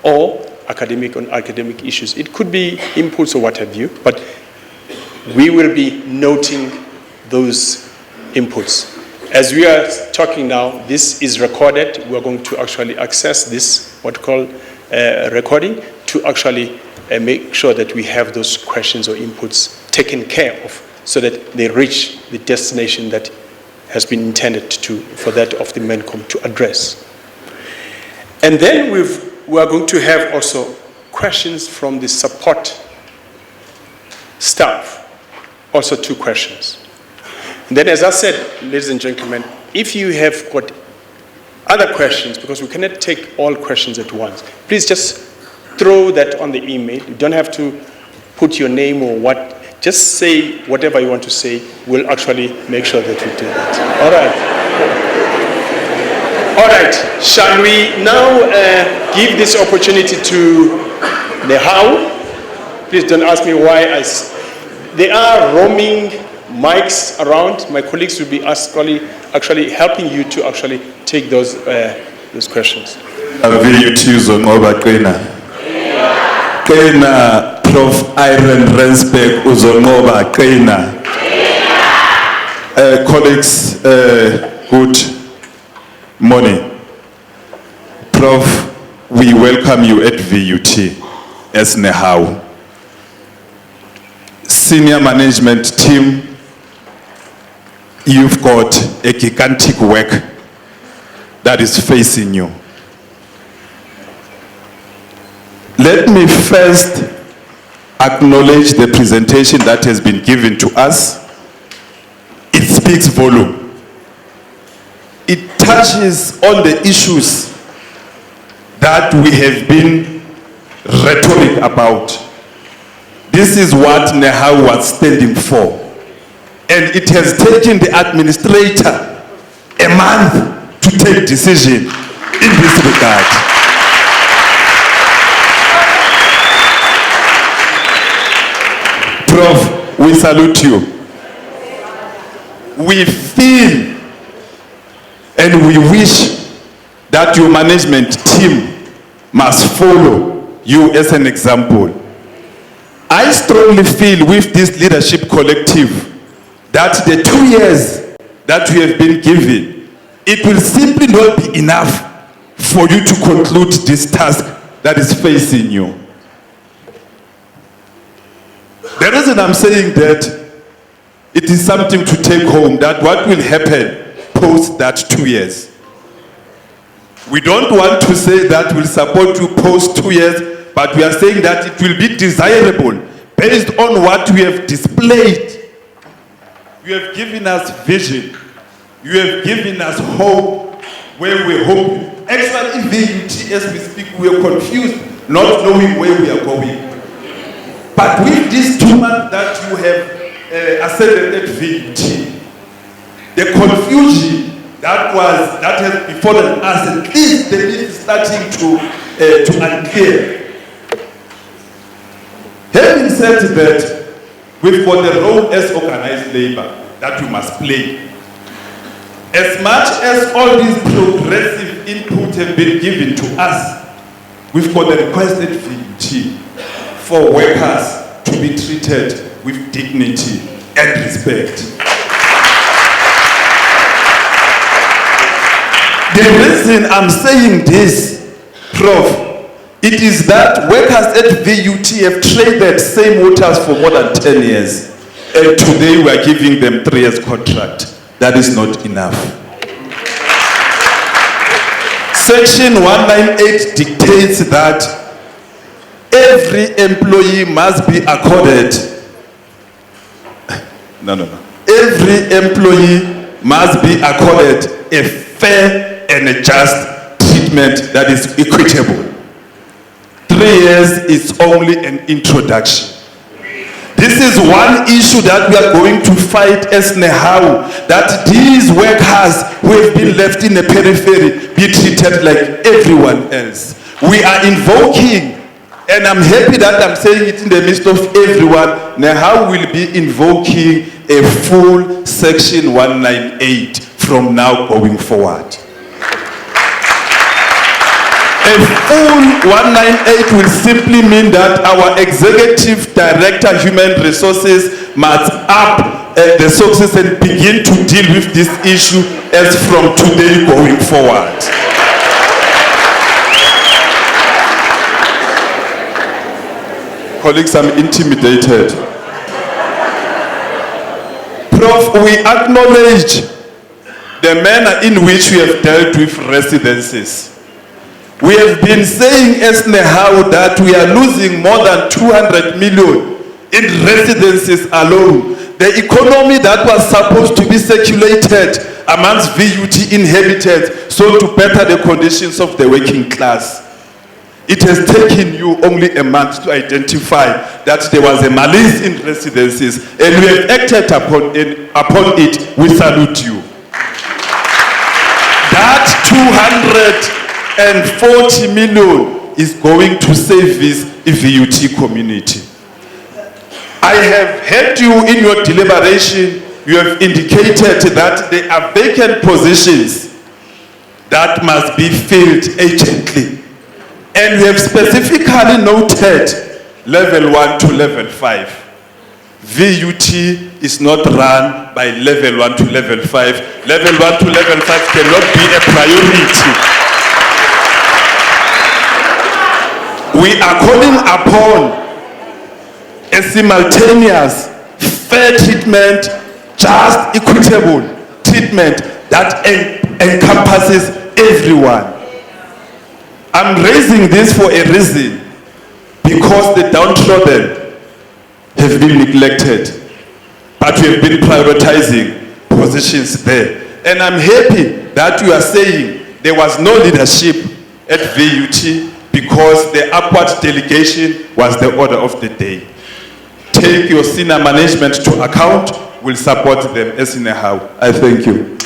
or on academic issues. It could be inputs or what have you, but we will be noting those inputs. As we are talking now, this is recorded. We're going to actually access this, what we call recording, to actually make sure that we have those questions or inputs taken care of so that they reach the destination that has been intended for that of the MENCOM to address. And then we are going to have also questions from the support staff, also 2 questions. And then, as I said, ladies and gentlemen, if you have got other questions, because we cannot take all questions at once, please just throw that on the email. You don't have to put your name or what. Just say whatever you want to say. We'll actually make sure that we do that. All right. Shall we now give this opportunity to Nehau? Please don't ask me why. They are roaming mics around. My colleagues will be actually helping you to actually take those questions. Prof. Iron Rensbeck uzonqoba qina. Colleagues, good morning. Prof, we welcome you at VUT as Nehau. senior management team, you've got a gigantic work that is facing you. Let me first acknowledge the presentation that has been given to us. It speaks volume. It touches on the issues that we have been rhetoric about. This is what NEHAU was standing for. And it has taken the administrator a month to take decision in this regard. Prof, we salute you. We feel and we wish that your management team must follow you as an example. I strongly feel with this leadership collective that the 2 years that we have been given, it will simply not be enough for you to conclude this task that is facing you. The reason I'm saying that, it is something to take home, that what will happen post that 2 years. We don't want to say that we'll support you post 2 years, but we are saying that it will be desirable based on what we have displayed. You have given us vision. You have given us hope where we hope. Actually, in VUT, as we speak, we are confused, not knowing where we are going. But with these 2 months that you have ascended at VUT, the confusion that has befallen us, at least the myth is starting to unclear. Having said that, we've got the role as organized labor that we must play. As much as all these progressive input have been given to us, we've got the request at VUT for workers to be treated with dignity and respect. The reason I'm saying this, Prof, it is that workers at VUT have traded same waters for more than 10 years. And today we are giving them 3 years contract. That is not enough. Section 198 dictates that every employee must be accorded. Every employee must be accorded a fair and a just treatment that is equitable. 3 years is only an introduction. This is one issue that we are going to fight as NEHAU, that these workers who have been left in the periphery be treated like everyone else. We are invoking, and I'm happy that I'm saying it in the midst of everyone, NEHAU will be invoking a full Section 198 from now going forward. A full 198 will simply mean that our executive director, human resources, must up the sources and begin to deal with this issue as from today going forward. Colleagues, I'm intimidated. Prof, we acknowledge the manner in which we have dealt with residences. We have been saying as NEHAU that we are losing more than 200 million in residences alone. The economy that was supposed to be circulated amongst VUT inhabitants so to better the conditions of the working class. It has taken you only a month to identify that there was a malaise in residences, and we have acted upon it. We salute you. That 240 million is going to save this VUT community. I have heard you in your deliberation. You have indicated that there are vacant positions that must be filled urgently. And we have specifically noted level 1 to level 5. VUT is not run by level 1 to level 5. Level 1 to level 5 cannot be a priority. We are calling upon a simultaneous fair treatment, just equitable treatment that encompasses everyone. I'm raising this for a reason, because the downtrodden have been neglected, but we have been prioritizing positions there. And I'm happy that you are saying there was no leadership at VUT because the upward delegation was the order of the day. Take your senior management to account. We'll support them as in a how. I thank you.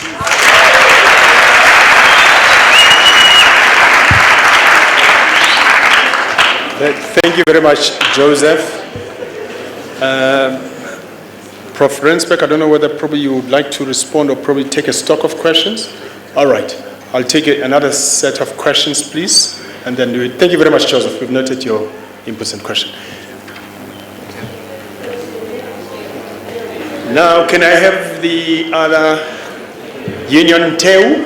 Thank you very much, Joseph. Prof. Rensbeck, I don't know whether probably you would like to respond or probably take a stock of questions. All right, I'll take another set of questions, please, and then do it. Thank you very much, Joseph. We've noted your inputs and question. Now, can I have the other union Teu?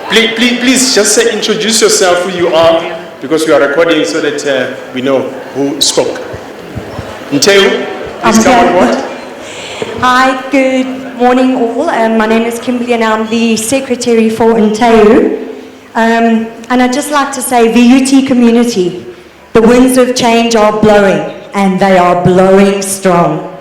Please just say, introduce yourself, who you are, because we are recording so that we know who spoke. Nteu, please come on board. Hi, good morning all. My name is Kimberly and I'm the secretary for Nteu. And I'd just like to say, VUT community, the winds of change are blowing and they are blowing strong.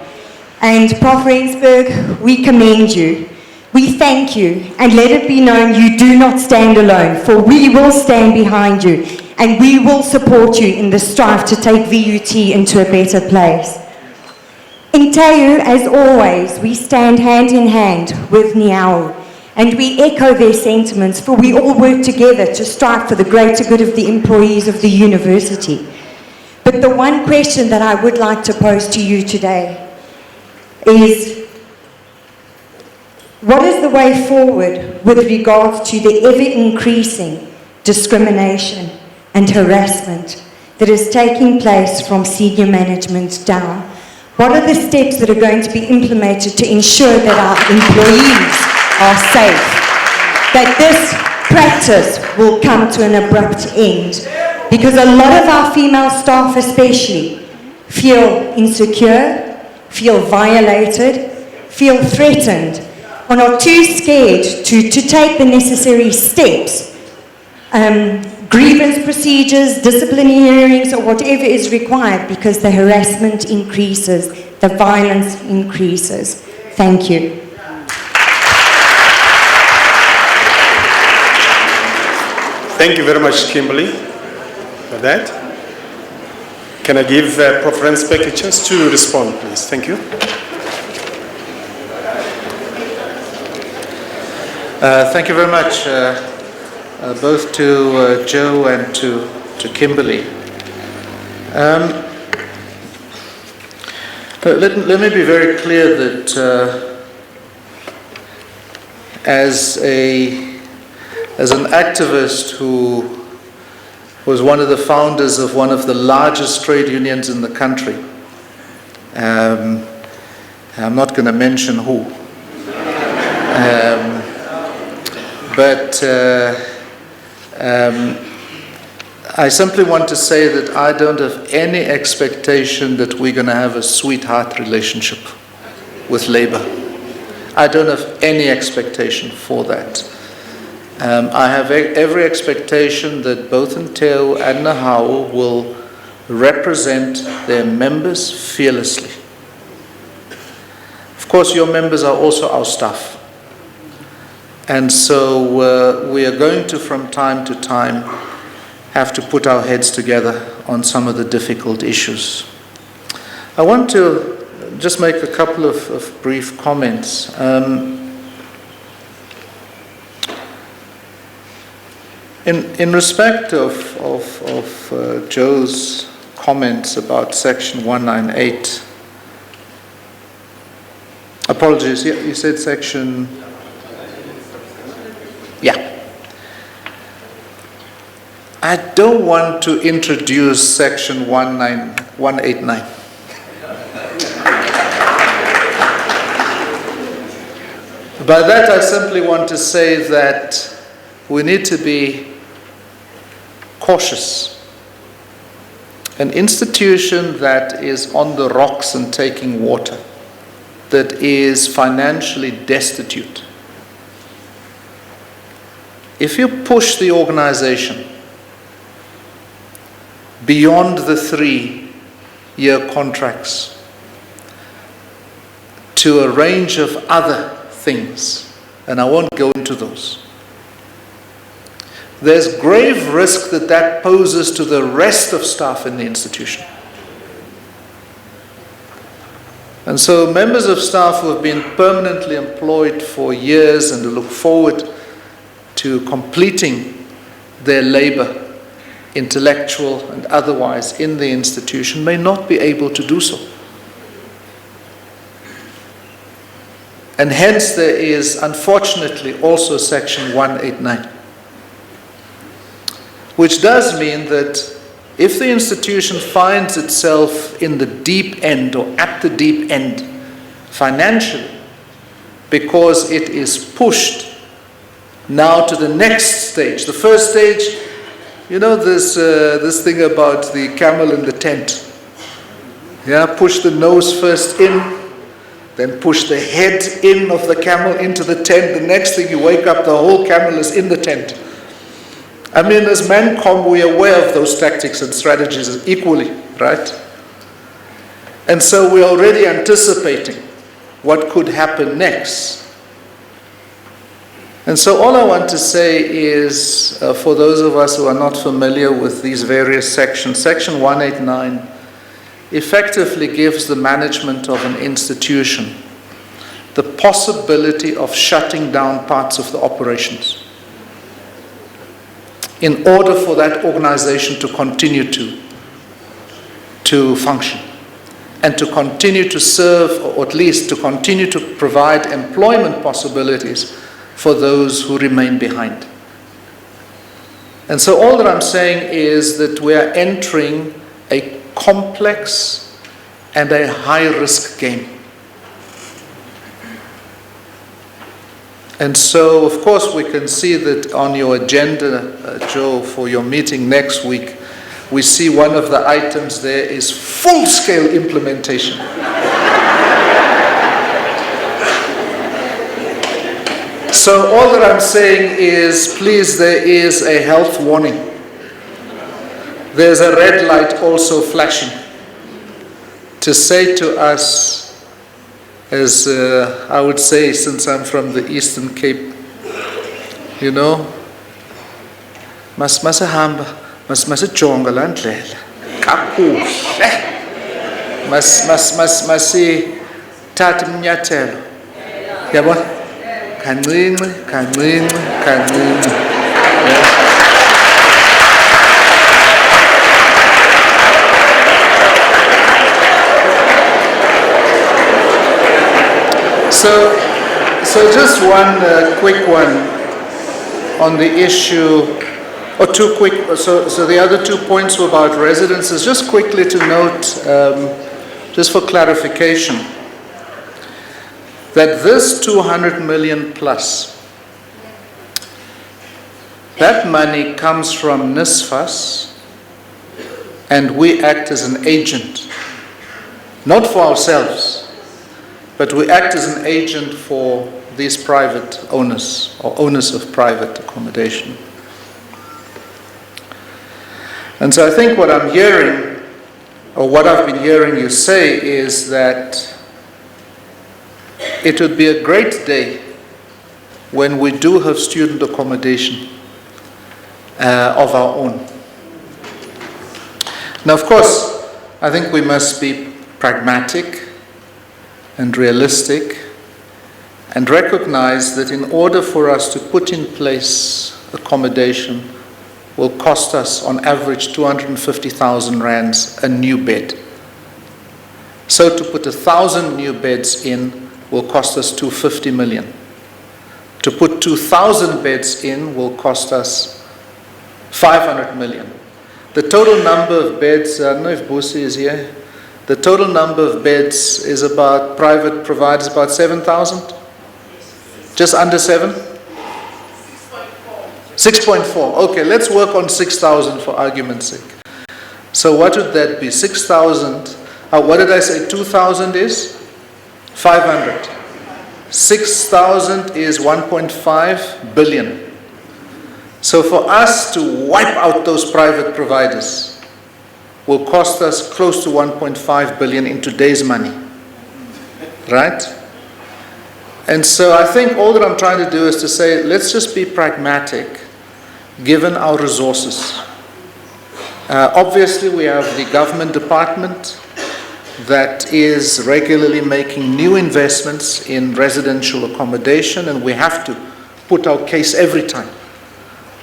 And Prof. Rensberg, we commend you. We thank you, and let it be known you do not stand alone, for we will stand behind you, and we will support you in the strive to take VUT into a better place. In Teu, as always, we stand hand in hand with Niau, and we echo their sentiments, for we all work together to strive for the greater good of the employees of the university. But the one question that I would like to pose to you today is, what is the way forward with regards to the ever-increasing discrimination and harassment that is taking place from senior management down? What are the steps that are going to be implemented to ensure that our employees are safe? That this practice will come to an abrupt end? Because a lot of our female staff especially feel insecure, feel violated, feel threatened, and are too scared to take the necessary steps, grievance procedures, disciplinary hearings, or whatever is required, because the harassment increases, the violence increases. Thank you. Thank you very much, Kimberly, for that. Can I give Prof. Rensbeck a chance to respond, please? Thank you. Thank you very much, both to Joe and to Kimberly. Let me be very clear that as an activist who was one of the founders of one of the largest trade unions in the country, I'm not going to mention who, but I simply want to say that I don't have any expectation that we're going to have a sweetheart relationship with Labour. I don't have any expectation for that. I have every expectation that both Nteu and Nahau will represent their members fearlessly. Of course, your members are also our staff. And so we are going to, from time to time, have to put our heads together on some of the difficult issues. I want to just make a couple of brief comments. In respect of Joe's comments about Section 198, apologies, you said Section... Yeah. I don't want to introduce Section 189. By that, I simply want to say that we need to be cautious an institution that is on the rocks and taking water, that is financially destitute, if you push the organization beyond the 3-year contracts to a range of other things, and I won't go into those, there's grave risk that that poses to the rest of staff in the institution. And so members of staff who have been permanently employed for years and who look forward to completing their labor, intellectual and otherwise, in the institution may not be able to do so. And hence there is, unfortunately, also Section 189, which does mean that if the institution finds itself in the deep end or at the deep end financially, because it is pushed now to the next stage. The first stage, you know this thing about the camel in the tent. Yeah, push the nose first in, then push the head in of the camel into the tent. The next thing you wake up, the whole camel is in the tent. I mean, as Mancom, we are aware of those tactics and strategies equally, right? And so we're already anticipating what could happen next. And so all I want to say is, for those of us who are not familiar with these various sections, Section 189 effectively gives the management of an institution the possibility of shutting down parts of the operations in order for that organization to continue to function and to continue to serve, or at least to continue to provide employment possibilities for those who remain behind. And so all that I'm saying is that we are entering a complex and a high-risk game. And so, of course, we can see that on your agenda, Joe, for your meeting next week, we see one of the items there is full-scale implementation. So all that I'm saying is, please, there is a health warning. There's a red light also flashing to say to us, as I would say, since I'm from the Eastern Cape, you know, masahamba, masijonga la ndlela kakuhle, masithatha iminyathelo, yabona, kancinci kancinci kancinci. So just one quick one on the issue, or two quick, so the other 2 points were about residences. Just quickly to note, just for clarification, that this 200 million plus, that money comes from NSFAS, and we act as an agent, not for ourselves, but we act as an agent for these private owners, or owners of private accommodation. And so I think what I'm hearing, or what I've been hearing you say, is that it would be a great day when we do have student accommodation of our own. Now, of course, I think we must be pragmatic and realistic and recognize that in order for us to put in place accommodation will cost us on average 250,000 rands a new bed. So to put 1,000 new beds in will cost us 250 million. To put 2,000 beds in will cost us 500 million. The total number of beds, I don't know if Busi is here, the total number of beds is about, private providers, about 7,000? Just under 7? 6.4. Okay, let's work on 6,000 for argument's sake. So what would that be? 6,000. What did I say? 2,000 is 500. 6,000 is 1.5 billion. So for us to wipe out those private providers will cost us close to 1.5 billion in today's money. Right? And so I think all that I'm trying to do is to say, let's just be pragmatic, given our resources. Obviously, we have the government department that is regularly making new investments in residential accommodation, and we have to put our case every time.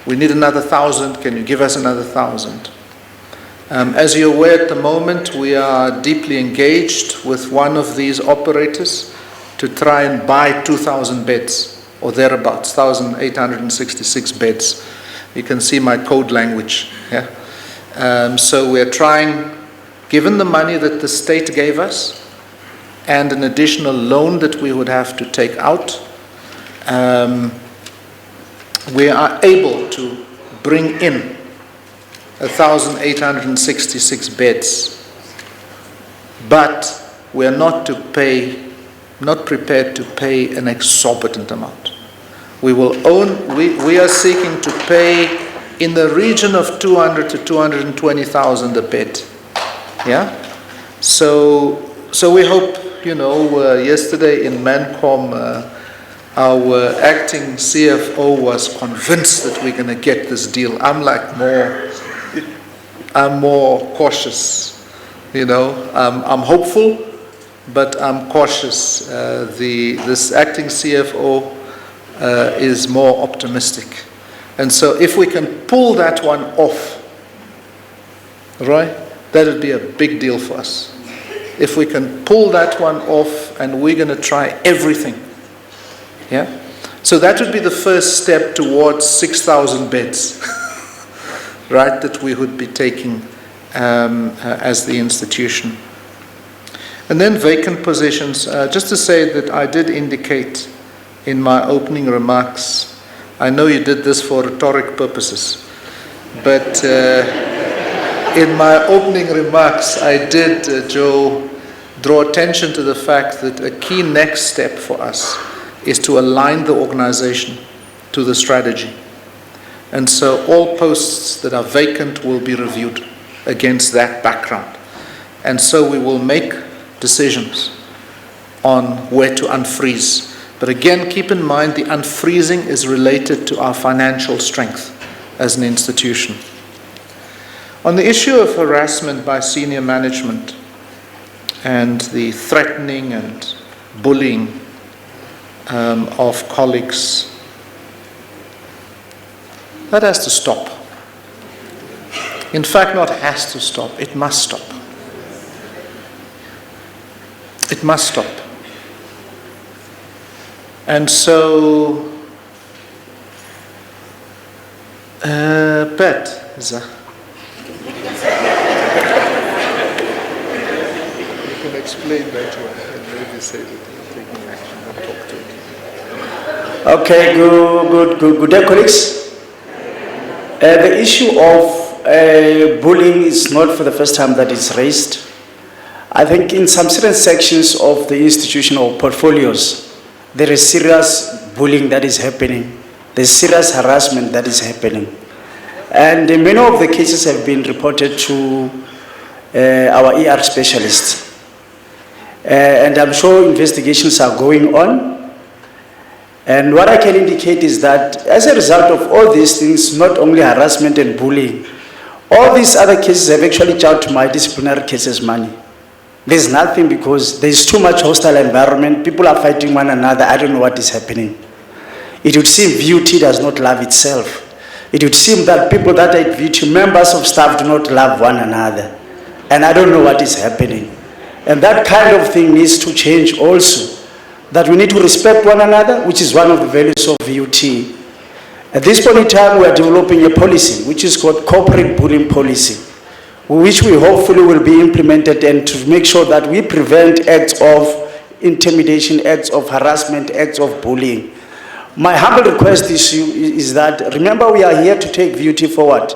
We need another 1,000, can you give us another 1,000? As you're aware at the moment, we are deeply engaged with one of these operators to try and buy 2,000 beds, or thereabouts, 1,866 beds. You can see my code language. Yeah? So we're trying, given the money that the state gave us, and an additional loan that we would have to take out, we are able to bring in 1,866 beds, but we are not prepared to pay an exorbitant amount. We are seeking to pay in the region of 200 to 220,000 a bed. Yeah. So we hope. Yesterday in Mancom, our acting CFO was convinced that we're going to get this deal. I'm more cautious, I'm hopeful, but I'm cautious. This acting CFO is more optimistic. And so if we can pull that one off, right, that would be a big deal for us. If we can pull that one off, and we're going to try everything. Yeah? So that would be the first step towards 6,000 beds, right, that we would be taking as the institution. And then vacant positions, just to say that I did indicate in my opening remarks, I know you did this for rhetoric purposes, but in my opening remarks I did, Joe, draw attention to the fact that a key next step for us is to align the organization to the strategy. And so all posts that are vacant will be reviewed against that background. And so we will make decisions on where to unfreeze. But again, keep in mind the unfreezing is related to our financial strength as an institution. On the issue of harassment by senior management and the threatening and bullying of colleagues, that has to stop. In fact, not has to stop, it must stop. It must stop. And so, Pat, you can explain that one and maybe say that you're taking action and talk to it. Okay, good day, colleagues. The issue of bullying is not for the first time that it's raised. I think in some certain sections of the institution or portfolios, there is serious bullying that is happening. There's serious harassment that is happening. And many of the cases have been reported to our ER specialists. And I'm sure investigations are going on. And what I can indicate is that as a result of all these things, not only harassment and bullying, all these other cases have actually charged my disciplinary cases money. There's nothing because there's too much hostile environment. People are fighting one another. I don't know what is happening. It would seem VUT does not love itself. It would seem that people that are at VUT, members of staff, do not love one another. And I don't know what is happening. And that kind of thing needs to change also. That we need to respect one another, which is one of the values of VUT. At this point in time, we are developing a policy, which is called corporate bullying policy, which we hopefully will be implemented and to make sure that we prevent acts of intimidation, acts of harassment, acts of bullying. My humble request is that, remember, we are here to take VUT forward.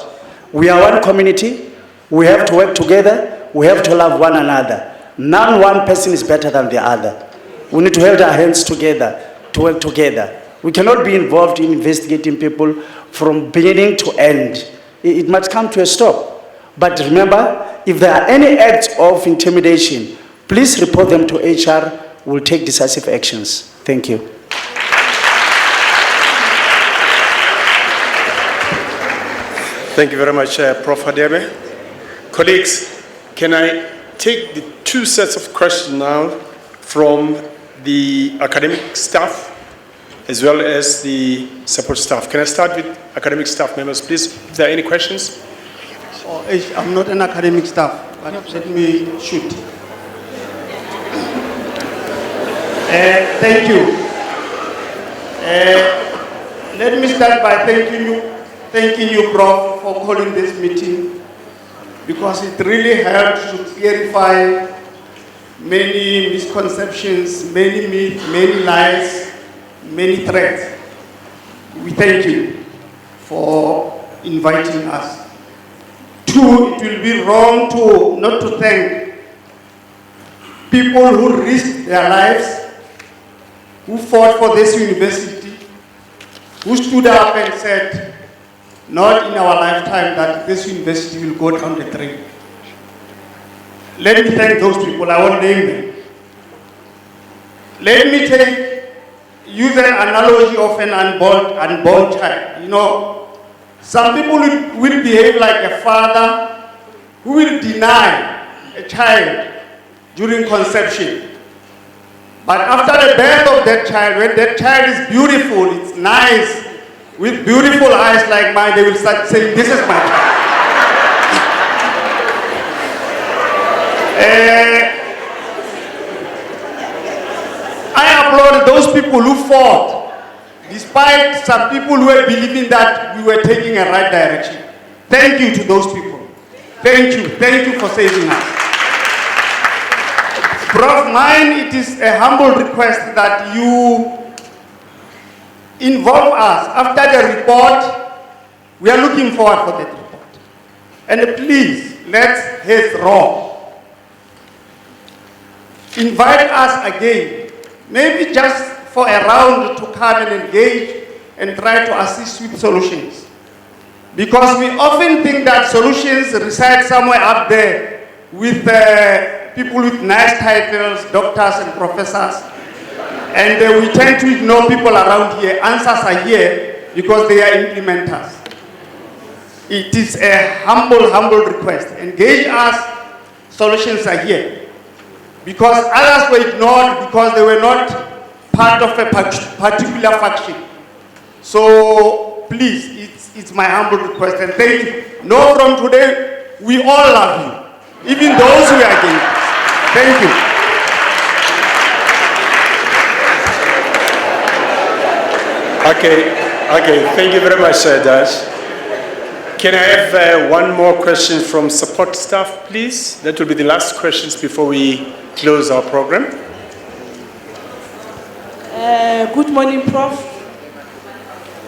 We are one community. We have to work together. We have to love one another. None one person is better than the other. We need to hold our hands together to work together. We cannot be involved in investigating people from beginning to end. It must come to a stop. But remember, if there are any acts of intimidation, please report them to HR. We'll take decisive actions. Thank you. Thank you very much, Prof. Hadebe. Colleagues, can I take the two sets of questions now from the academic staff as well as the support staff? Can I start with academic staff members, please? If there are any questions? Oh, I'm not an academic staff, but let me shoot. Thank you. Let me start by thanking you, Prof, for calling this meeting, because it really helped to clarify many misconceptions, many myths, many lies, many threats. We thank you for inviting us. Two, it will be wrong not to thank people who risked their lives, who fought for this university, who stood up and said, not in our lifetime that this university will go down the drain. Let me thank those people. I won't name them. Let me use an analogy of an unborn child. You know, some people will behave like a father who will deny a child during conception. But after the birth of that child, when that child is beautiful, it's nice, with beautiful eyes like mine, they will start saying, this is my child. I applaud those people who fought, despite some people who were believing that we were taking a right direction. Thank you to those people. Thank you for saving us. Prof, mine, it is a humble request that you involve us. After the report, we are looking forward for that report. And please, let's head raw. Invite us again, maybe just for a round to come and engage and try to assist with solutions. Because we often think that solutions reside somewhere up there with people with nice titles, doctors and professors. And we tend to ignore people around here. Answers are here because they are implementers. It is a humble request. Engage us, solutions are here. Because others were ignored because they were not part of a particular faction. So please, it's my humble request and thank you. Know from today, we all love you, even those who are against us. Thank you. Okay, thank you very much, Dash. Can I have one more question from support staff, please? That will be the last questions before we close our program. Good morning, Prof.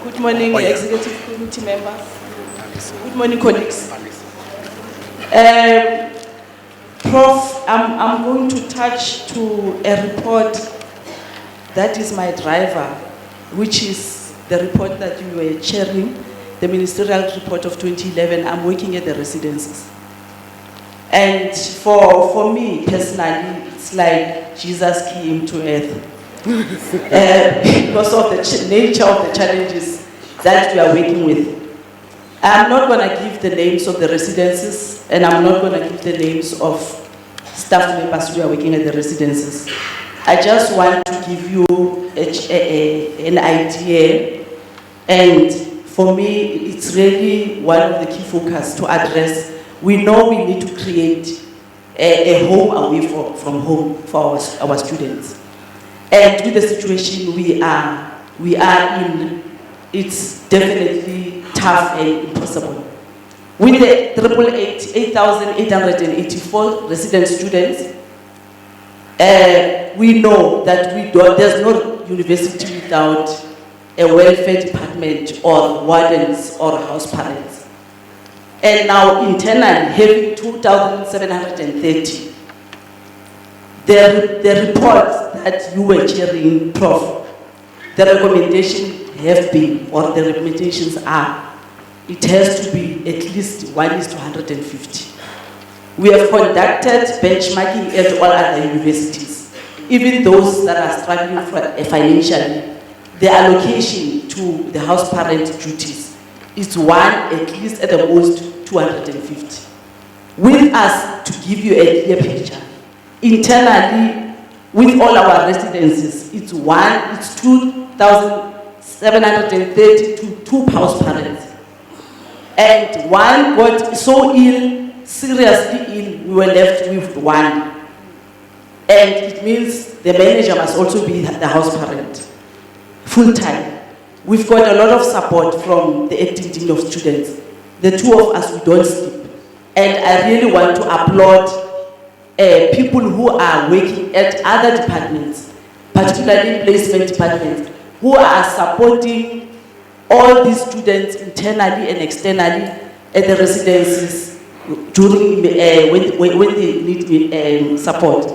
Good morning, Executive Committee members. Good morning, colleagues. Prof, I'm going to touch to a report that is my driver, which is the report that you were chairing, the ministerial report of 2011. I'm working at the residences. And for me personally, it's like Jesus came to earth. Because of the nature of the challenges that we are working with. I'm not going to give the names of the residences, and I'm not going to give the names of staff members who are working at the residences. I just want to give you an idea, and for me, it's really one of the key focus to address. We know we need to create a home away from home for our students. And with the situation we are in, it's definitely tough and impossible. With the 8,884 resident students, we know that there's no university without a welfare department or wardens or house parents. and now internally having 2,730. The report that you were chairing, Prof, the recommendation have been, or the recommendations are, it has to be at least 1:150. We have conducted benchmarking at all other universities, even those that are struggling financially. The allocation to the house parent duties is at least at the most 250. With us, to give you a clear picture, internally, with all our residences, it's 2,730 to 2 house parents. And one got so ill, seriously ill, we were left with 1. And it means the manager must also be the house parent, full time. We've got a lot of support from the acting dean of students. The two of us, we don't sleep. And I really want to applaud people who are working at other departments, particularly placement departments, who are supporting all these students internally and externally at the residences during when they need support.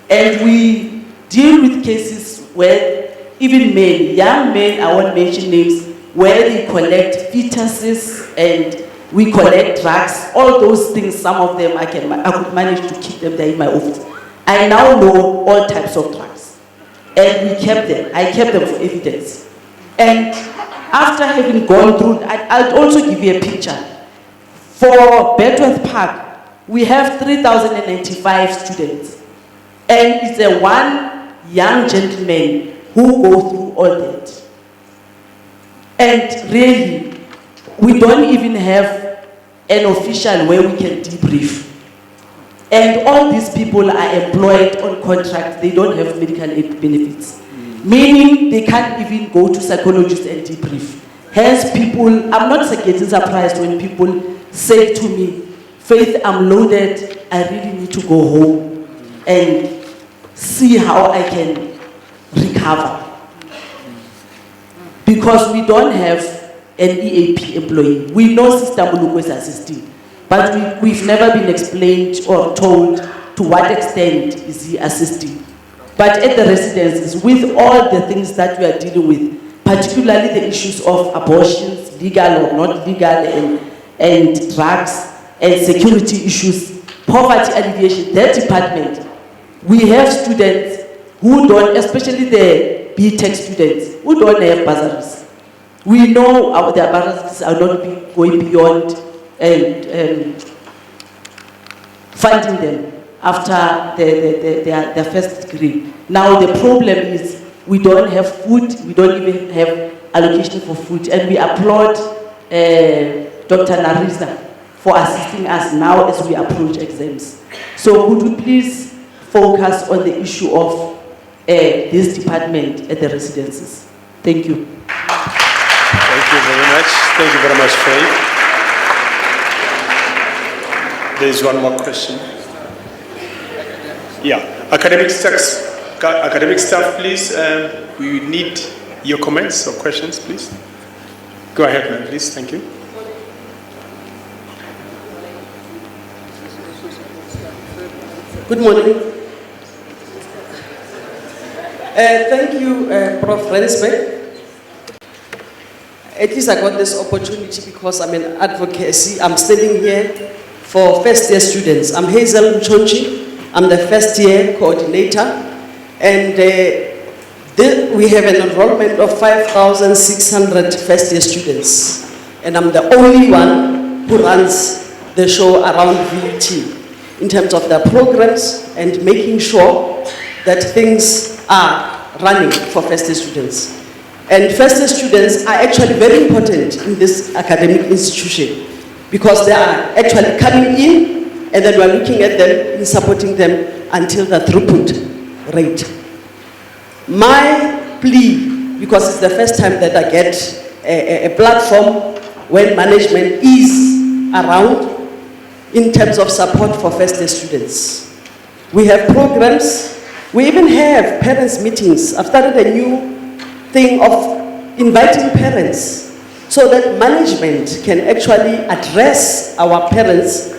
And we deal with cases where even men, young men, I won't mention names, where they collect fetuses and we collect drugs, all those things. Some of them I could manage to keep them there in my office. I now know all types of drugs, and we kept them. I kept them for evidence. And after having gone through, I'll also give you a picture. For Bedworth Park, we have 3,095 students, and it's a one young gentleman who goes through all that. And really, we don't even have an official where we can debrief. And all these people are employed on contract. They don't have medical benefits. Meaning they can't even go to psychologists and debrief. Hence people, I'm not getting surprised when people say to me, Faith, I'm loaded, I really need to go home and see how I can recover. Because we don't have an EAP employee. We know Sister Muluko is assisting, but we've never been explained or told to what extent is he assisting. But at the residences, with all the things that we are dealing with, particularly the issues of abortions, legal or not legal, and drugs, and security issues, poverty alleviation, that department, we have students who don't, especially the BTech students, who don't have bursaries. We know their bursaries are not going beyond funding them after their first degree. Now the problem is we don't have food, we don't even have allocation for food, and we applaud Dr. Narisa for assisting us now as we approach exams. So would you please focus on the issue of this department at the residences? Thank you. Thank you very much. Thank you very much, Faith. There's one more question. Yeah, academic staff, please. We need your comments or questions, please. Go ahead, ma'am, please. Thank you. Good morning. Thank you, Prof. Rensberg. At least I got this opportunity because I'm in advocacy. I'm standing here for first year students. I'm Hazel Mchonchi. I'm the first year coordinator. And we have an enrollment of 5,600 first year students. And I'm the only one who runs the show around VUT in terms of the programs and making sure that things are running for first year students. And first year students are actually very important in this academic institution because they are actually coming in and then we're looking at them and supporting them until the throughput rate. My plea, because it's the first time that I get a platform when management is around in terms of support for first year students. We have programs, we even have parents' meetings. I've started a new thing of inviting parents so that management can actually address our parents,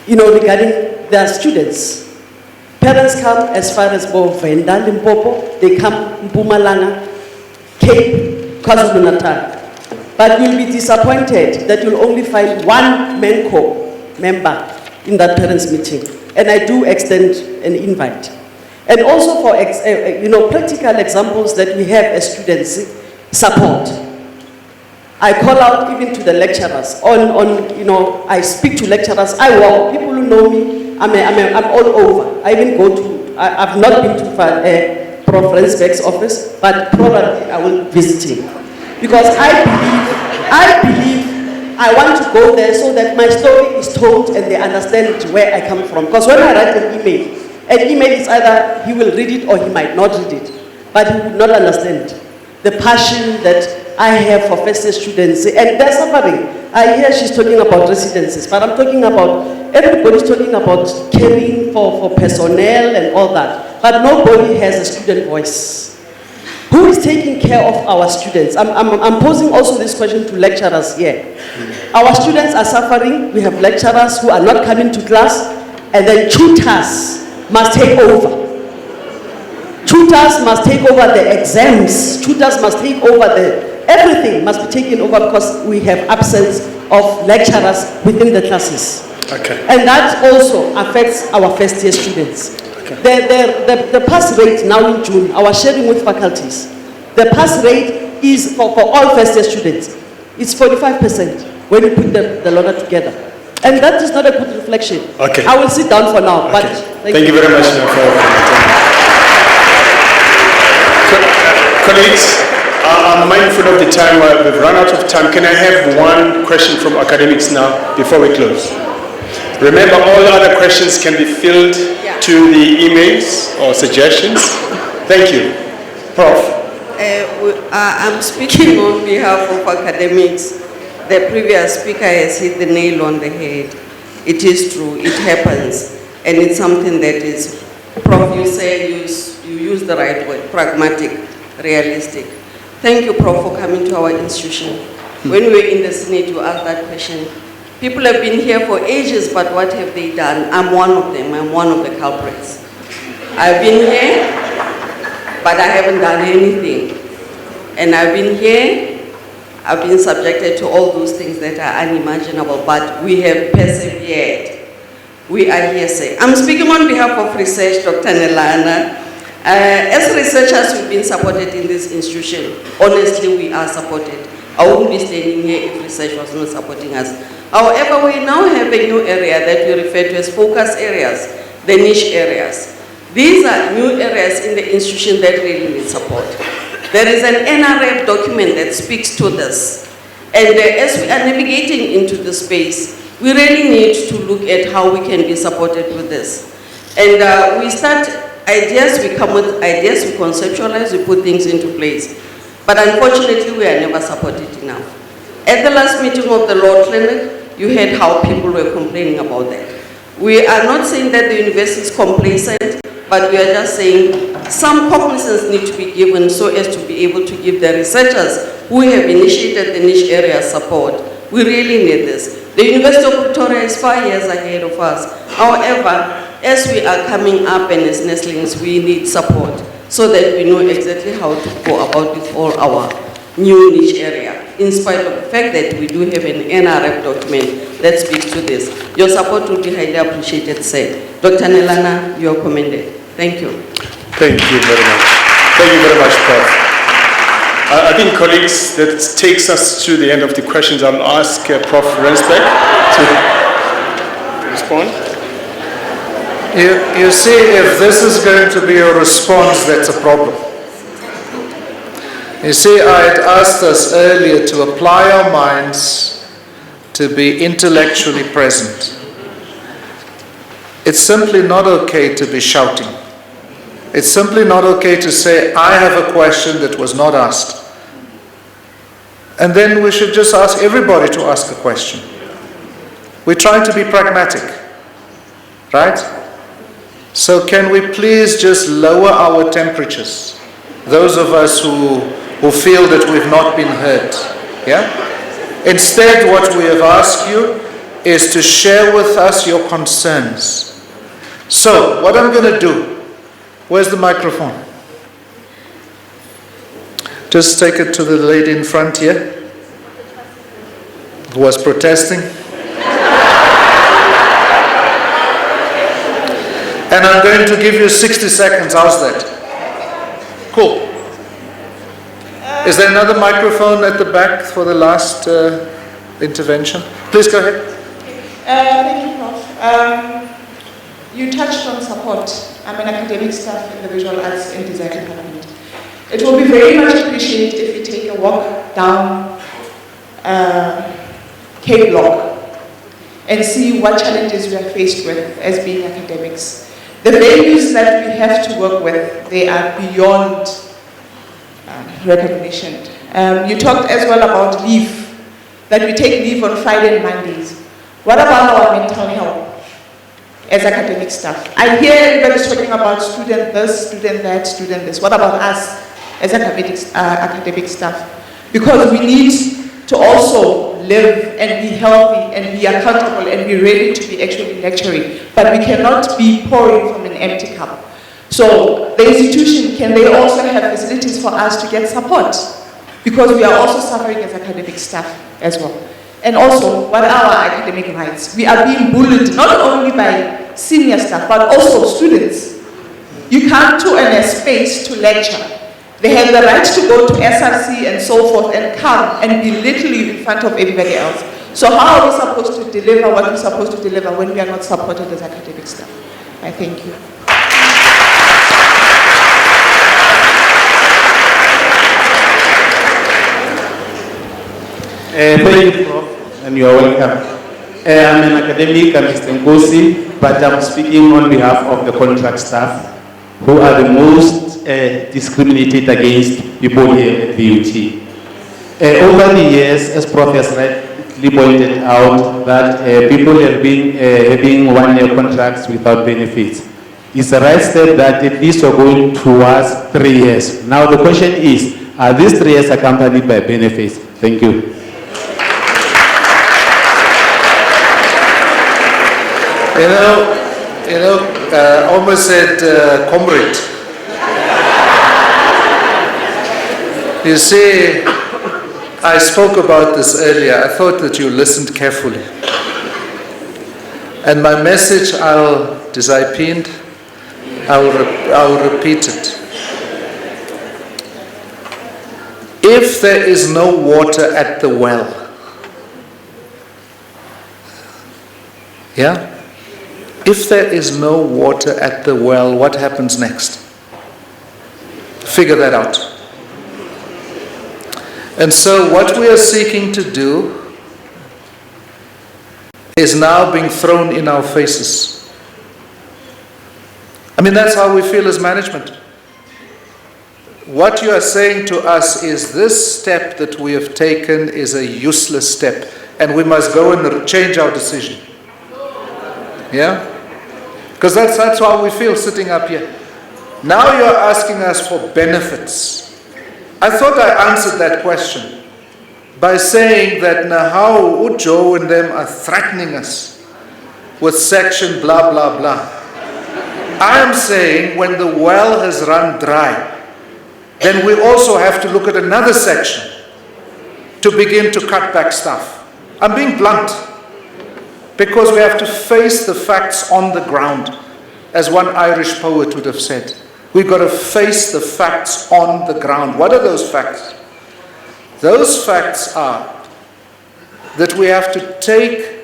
regarding their students. Parents come as far as Venda, Limpopo, they come Mpumalanga, Cape, KwaZulu-Natal. But you'll be disappointed that you'll only find one MENCO member in that parents' meeting. And I do extend an invite. And also for practical examples that we have as students support. I call out even to the lecturers I speak to lecturers. I walk. People who know me, I'm all over. I even go to. I've not been to Prof. Rensbeck's office, but probably I will visit him because I believe I want to go there so that my story is told and they understand where I come from. Because when I write an email is either he will read it or he might not read it, but he would not understand the passion that I have for first year students, and they're suffering. I hear she's talking about residences, but I'm talking about, everybody's talking about caring for personnel and all that, but nobody has a student voice. Who is taking care of our students? I'm posing also this question to lecturers here. Our students are suffering. We have lecturers who are not coming to class, and then tutors must take over. Tutors must take over the exams. Tutors must take over everything must be taken over because we have absence of lecturers within the classes. Okay. And that also affects our first year students. Okay. The pass rate now in June, our sharing with faculties, the pass rate is for all first year students, it's 45% when you put the lot together. And that is not a good reflection. Okay. I will sit down for now, but thank you very much colleagues. I'm mindful of the time. We've run out of time. Can I have one question from academics now before we close? Remember, all other questions can be filled to the emails or suggestions. Thank you. Prof. I'm speaking on behalf of academics. The previous speaker has hit the nail on the head. It is true, it happens. And it's something that is, Prof, you say you use the right word, pragmatic, realistic. Thank you, Prof, for coming to our institution. When we were in the Senate, you asked that question. People have been here for ages, but what have they done? I'm one of them. I'm one of the culprits. I've been here, but I haven't done anything. And I've been here, I've been subjected to all those things that are unimaginable, but we have persevered. We are here saying. I'm speaking on behalf of research, Dr. Nelana. As researchers, we've been supported in this institution. Honestly, we are supported. I wouldn't be standing here if research was not supporting us. However, we now have a new area that we refer to as focus areas, the niche areas. These are new areas in the institution that really need support. There is an NRF document that speaks to this. And as we are navigating into the space, we really need to look at how we can be supported with this. And we start ideas, we come with ideas, we conceptualize, we put things into place. But unfortunately, we are never supported enough. At the last meeting of the Law Clinic, you heard how people were complaining about that. We are not saying that the university is complacent, but we are just saying some cognizance need to be given so as to be able to give the researchers who have initiated the niche area support. We really need this. The University of Pretoria is 5 years ahead of us. However, as we are coming up and as nestlings, we need support so that we know exactly how to go about with all our new niche area, in spite of the fact that we do have an NRF document that speaks to this. Your support will be highly appreciated, sir. Dr. Nelana, you are commended. Thank you. Thank you very much. Thank you very much, Prof. I think, colleagues, that takes us to the end of the questions. I'll ask Prof. Rensbeck to respond. You see, if this is going to be a response, that's a problem. You see, I had asked us earlier to apply our minds to be intellectually present. It's simply not okay to be shouting. It's simply not okay to say, I have a question that was not asked. And then we should just ask everybody to ask a question. We're trying to be pragmatic, right? So can we please just lower our temperatures? Those of us who feel that we've not been heard. Yeah? Instead, what we have asked you is to share with us your concerns. So, what I'm going to do, where's the microphone? Just take it to the lady in front here who was protesting. And I'm going to give you 60 seconds. How's that? Cool. Is there another microphone at the back for the last intervention? Please go ahead. Thank you, Prof. You touched on support. I'm an academic staff in the Visual Arts and Design Department. It will be very much appreciated if you take a walk down Cape Block and see what challenges we are faced with as being academics. The values that we have to work with, they are beyond recognition. You talked as well about leave, that we take leave on Friday and Mondays. What about our mental health as academic staff? I hear everybody talking about student this, student that, student this. What about us as academic staff? Because we need to also live and be healthy and be accountable and be ready to be actually lecturing. But we cannot be pouring from an empty cup. So the institution, can they also have facilities for us to get support? Because we are also suffering as academic staff as well. And also, what are our academic rights? We are being bullied not only by senior staff, but also students. You come to a space to lecture. They have the right to go to SRC and so forth and come and belittle you in front of everybody else. So how are we supposed to deliver what we're supposed to deliver when we are not supported as academic staff? I thank you. Thank you, Prof, and you are welcome. I'm an academic, I'm Mr. Nkosi, but I'm speaking on behalf of the contract staff, who are the most discriminated against people here at VUT. Over the years, as Prof has rightly pointed out, that people have been having one-year contracts without benefits. It's a right step that at least we're going towards 3 years. Now the question is, are these 3 years accompanied by benefits? Thank you. Almost said comrade. You see, I spoke about this earlier. I thought that you listened carefully. And my message, as I pinned, I'll repeat it. If there is no water at the well, yeah? If there is no water at the well, what happens next? Figure that out. And so what we are seeking to do is now being thrown in our faces. I mean, that's how we feel as management. What you are saying to us is this step that we have taken is a useless step and we must go and change our decision. Yeah? Because that's how we feel sitting up here. Now you're asking us for benefits. I thought I answered that question by saying that Nahau, Ujo and them are threatening us with section blah blah blah. I am saying when the well has run dry, then we also have to look at another section to begin to cut back stuff. I'm being blunt. Because we have to face the facts on the ground, as one Irish poet would have said. We've got to face the facts on the ground. What are those facts? Those facts are that we have to take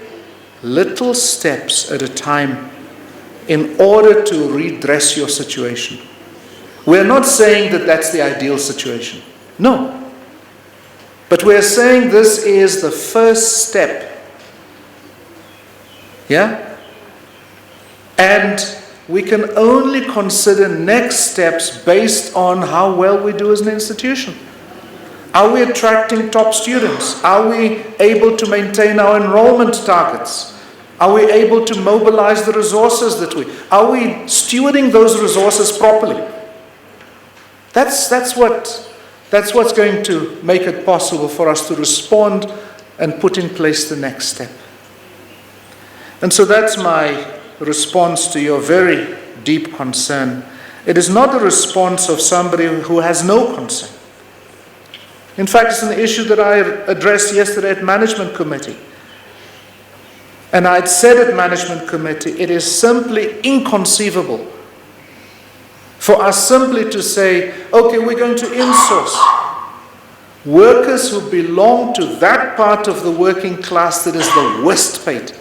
little steps at a time in order to redress your situation. We're not saying that that's the ideal situation. No. But we're saying this is the first step. Yeah? And we can only consider next steps based on how well we do as an institution. Are we attracting top students? Are we able to maintain our enrollment targets? Are we able to mobilize the resources are we stewarding those resources properly? That's what That's what's going to make it possible for us to respond and put in place the next step. And so that's my response to your very deep concern. It is not a response of somebody who has no concern. In fact, it's an issue that I addressed yesterday at Management Committee. And I'd said at Management Committee, it is simply inconceivable for us simply to say, okay, we're going to insource workers who belong to that part of the working class that is the worst paid.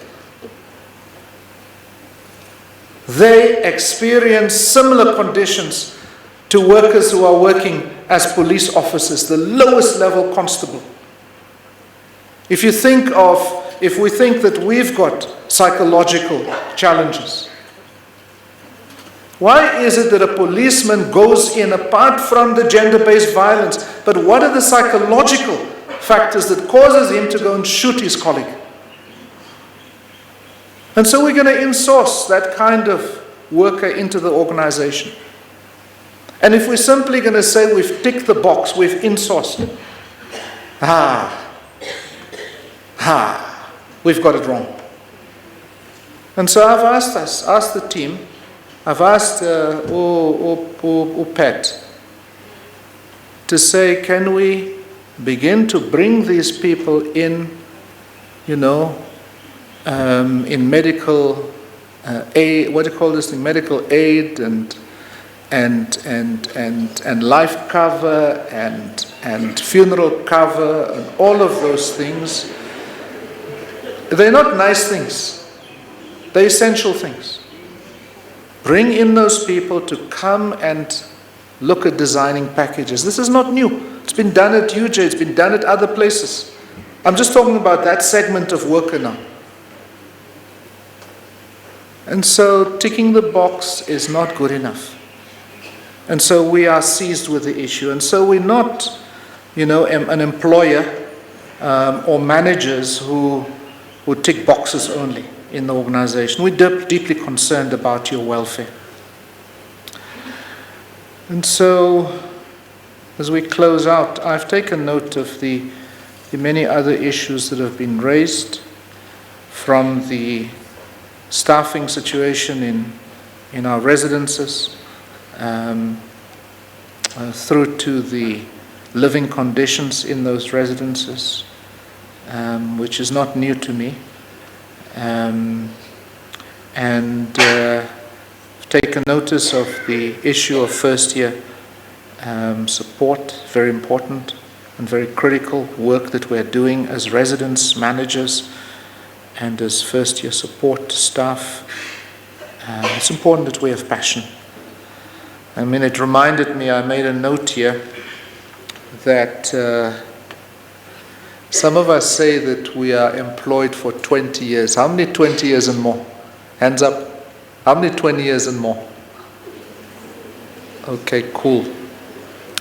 They experience similar conditions to workers who are working as police officers, the lowest level constable. If we think that we've got psychological challenges, why is it that a policeman goes in apart from the gender-based violence, but what are the psychological factors that causes him to go and shoot his colleague? And so we're going to insource that kind of worker into the organization. And if we're simply going to say we've ticked the box, we've insourced, we've got it wrong. And so I've asked the team, I've asked Pet to say, can we begin to bring these people in, in medical aid, what do you call this thing? Medical aid and life cover and funeral cover and all of those things. They're not nice things. They're essential things. Bring in those people to come and look at designing packages. This is not new. It's been done at UJ, it's been done at other places. I'm just talking about that segment of worker now. And so ticking the box is not good enough. And so we are seized with the issue. And so we're not, an employer or managers who tick boxes only in the organization. We're deeply concerned about your welfare. And so, as we close out, I've taken note of the many other issues that have been raised, from the staffing situation in our residences, through to the living conditions in those residences, which is not new to me. Taken notice of the issue of first year support, very important and very critical work that we're doing as residence managers and as first year support staff. It's important that we have passion. It reminded me, I made a note here that some of us say that we are employed for 20 years. How many 20 years and more? Hands up. How many 20 years and more? Okay, cool.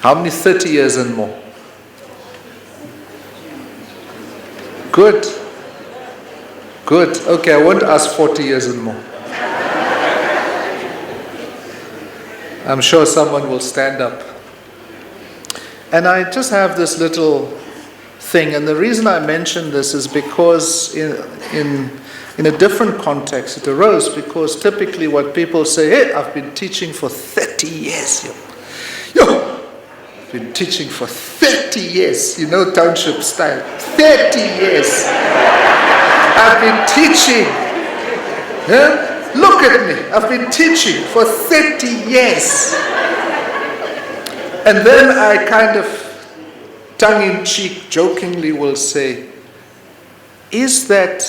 How many 30 years and more? Good. Good. Okay, I won't ask 40 years and more. I'm sure someone will stand up. And I just have this little thing, and the reason I mention this is because in a different context it arose, because typically what people say, hey, I've been teaching for 30 years. I've been teaching for 30 years, township style. 30 years. I've been teaching. Yeah? Look at me. I've been teaching for 30 years. And then I kind of tongue-in-cheek, jokingly will say, is that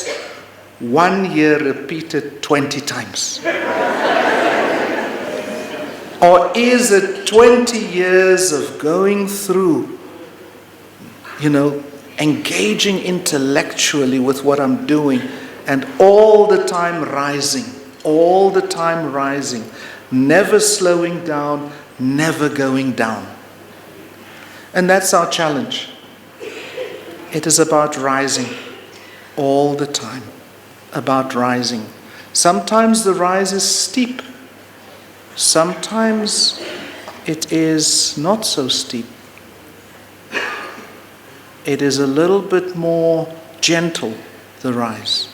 1 year repeated 20 times? Or is it 20 years of going through, engaging intellectually with what I'm doing, and all the time rising, never slowing down, never going down? And that's our challenge. It is about rising all the time, about rising. Sometimes the rise is steep. Sometimes it is not so steep. it is a little bit more gentle, the rise.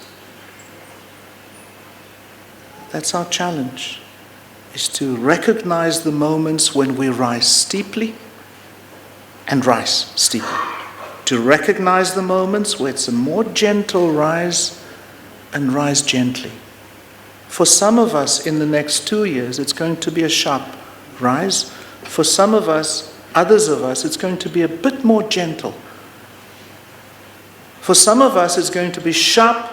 That's our challenge, is to recognize the moments when we rise steeply and rise steeply. To recognize the moments where it's a more gentle rise and rise gently. For some of us in the next 2 years, it's going to be a sharp rise. For some of us, others of us, it's going to be a bit more gentle. For some of us, it's going to be sharp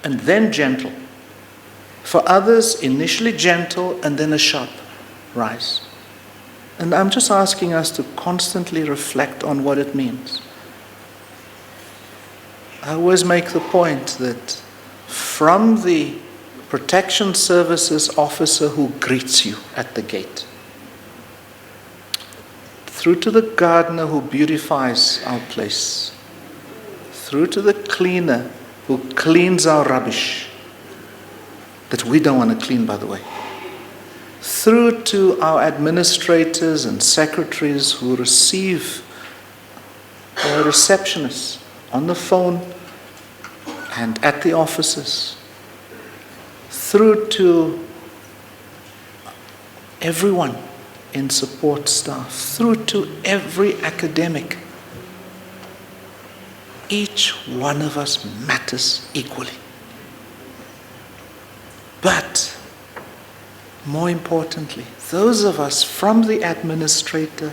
and then gentle. For others, initially gentle and then a sharp rise. And I'm just asking us to constantly reflect on what it means. I always make the point that from the protection services officer who greets you at the gate, through to the gardener who beautifies our place, through to the cleaner who cleans our rubbish, that we don't want to clean, by the way, through to our administrators and secretaries who receive receptionists on the phone and at the offices, through to everyone in support staff, through to every academic. Each one of us matters equally. But more importantly, those of us from the administrator,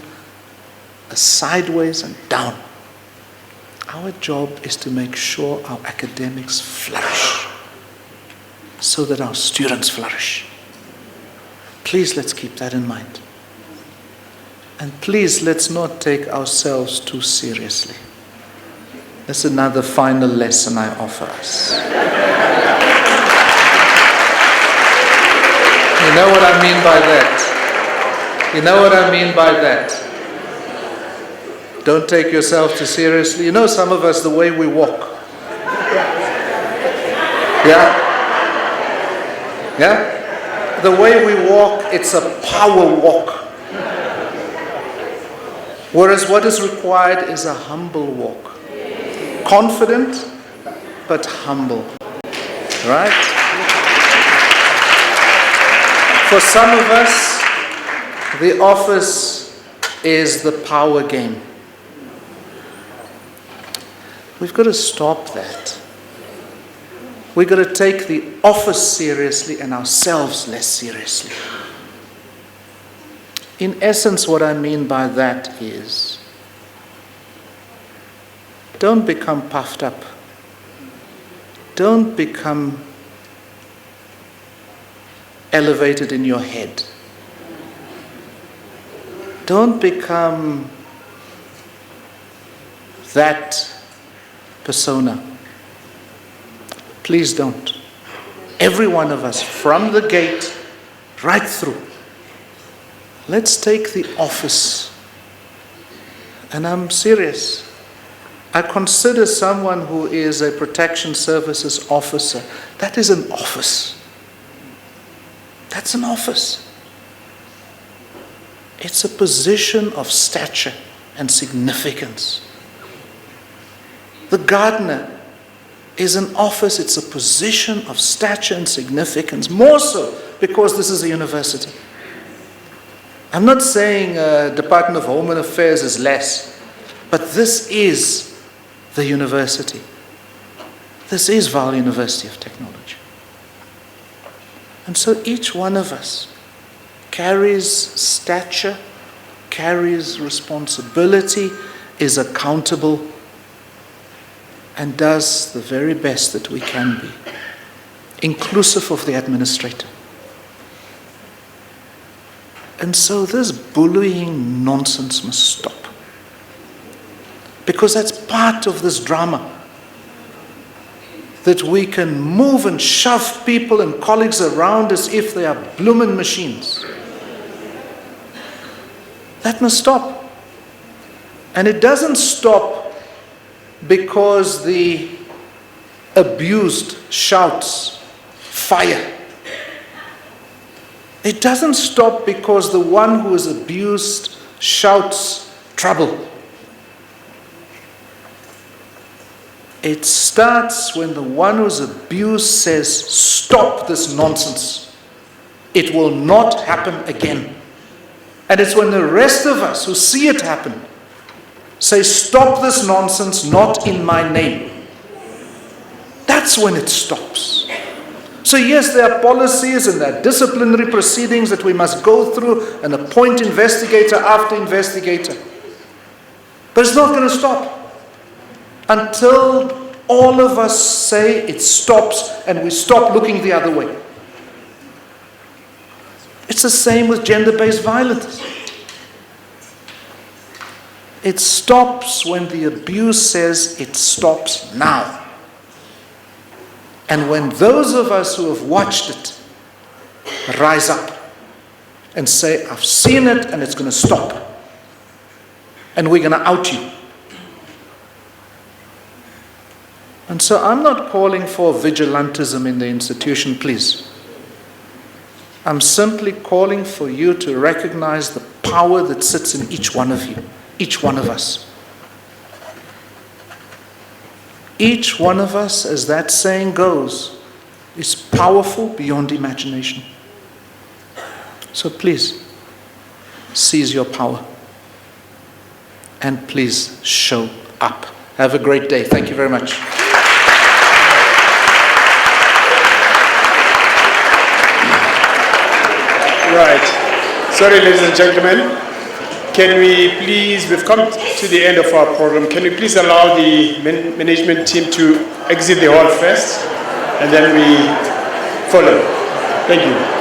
sideways and down, our job is to make sure our academics flourish so that our students flourish. Please, let's keep that in mind. And please, let's not take ourselves too seriously. That's another final lesson I offer us. You know what I mean by that? You know what I mean by that? Don't take yourself too seriously. You know, some of us, the way we walk. Yeah? Yeah? The way we walk, it's a power walk. Whereas what is required is a humble walk. Confident, but humble. Right? For some of us, the office is the power game. We've got to stop that. We've got to take the office seriously and ourselves less seriously. In essence, what I mean by that is, don't become puffed up. Don't become elevated in your head. Don't become that persona. Please don't. Every one of us, from the gate right through, let's take the office. And I'm serious. I consider someone who is a protection services officer, that is an office. That's an office. It's a position of stature and significance. The gardener is an office, it's a position of stature and significance, more so because this is a university. I'm not saying Department of Home Affairs is less, but this is the university. This is Vaal University of Technology. And so each one of us carries stature, carries responsibility, is accountable, and does the very best that we can be, inclusive of the administrator. And so this bullying nonsense must stop. Because that's part of this drama. That we can move and shove people and colleagues around as if they are bloomin' machines. That must stop. And it doesn't stop because the abused shouts fire. It doesn't stop because the one who is abused shouts trouble. It starts when the one who's abused says, stop this nonsense. It will not happen again. And it's when the rest of us who see it happen say, stop this nonsense, not in my name. That's when it stops. So yes, there are policies and there are disciplinary proceedings that we must go through and appoint investigator after investigator. But it's not going to stop until all of us say it stops and we stop looking the other way. It's the same with gender-based violence. It stops when the abuse says it stops now. And when those of us who have watched it rise up and say, I've seen it and it's going to stop. And we're going to out you. And so I'm not calling for vigilantism in the institution, please. I'm simply calling for you to recognize the power that sits in each one of you, each one of us. Each one of us, as that saying goes, is powerful beyond imagination. So please, seize your power. And please show up. Have a great day. Thank you very much. Right. Sorry, ladies and gentlemen. Can we please, we've come to the end of our program. Can we please allow the management team to exit the hall first, and then we follow. Thank you.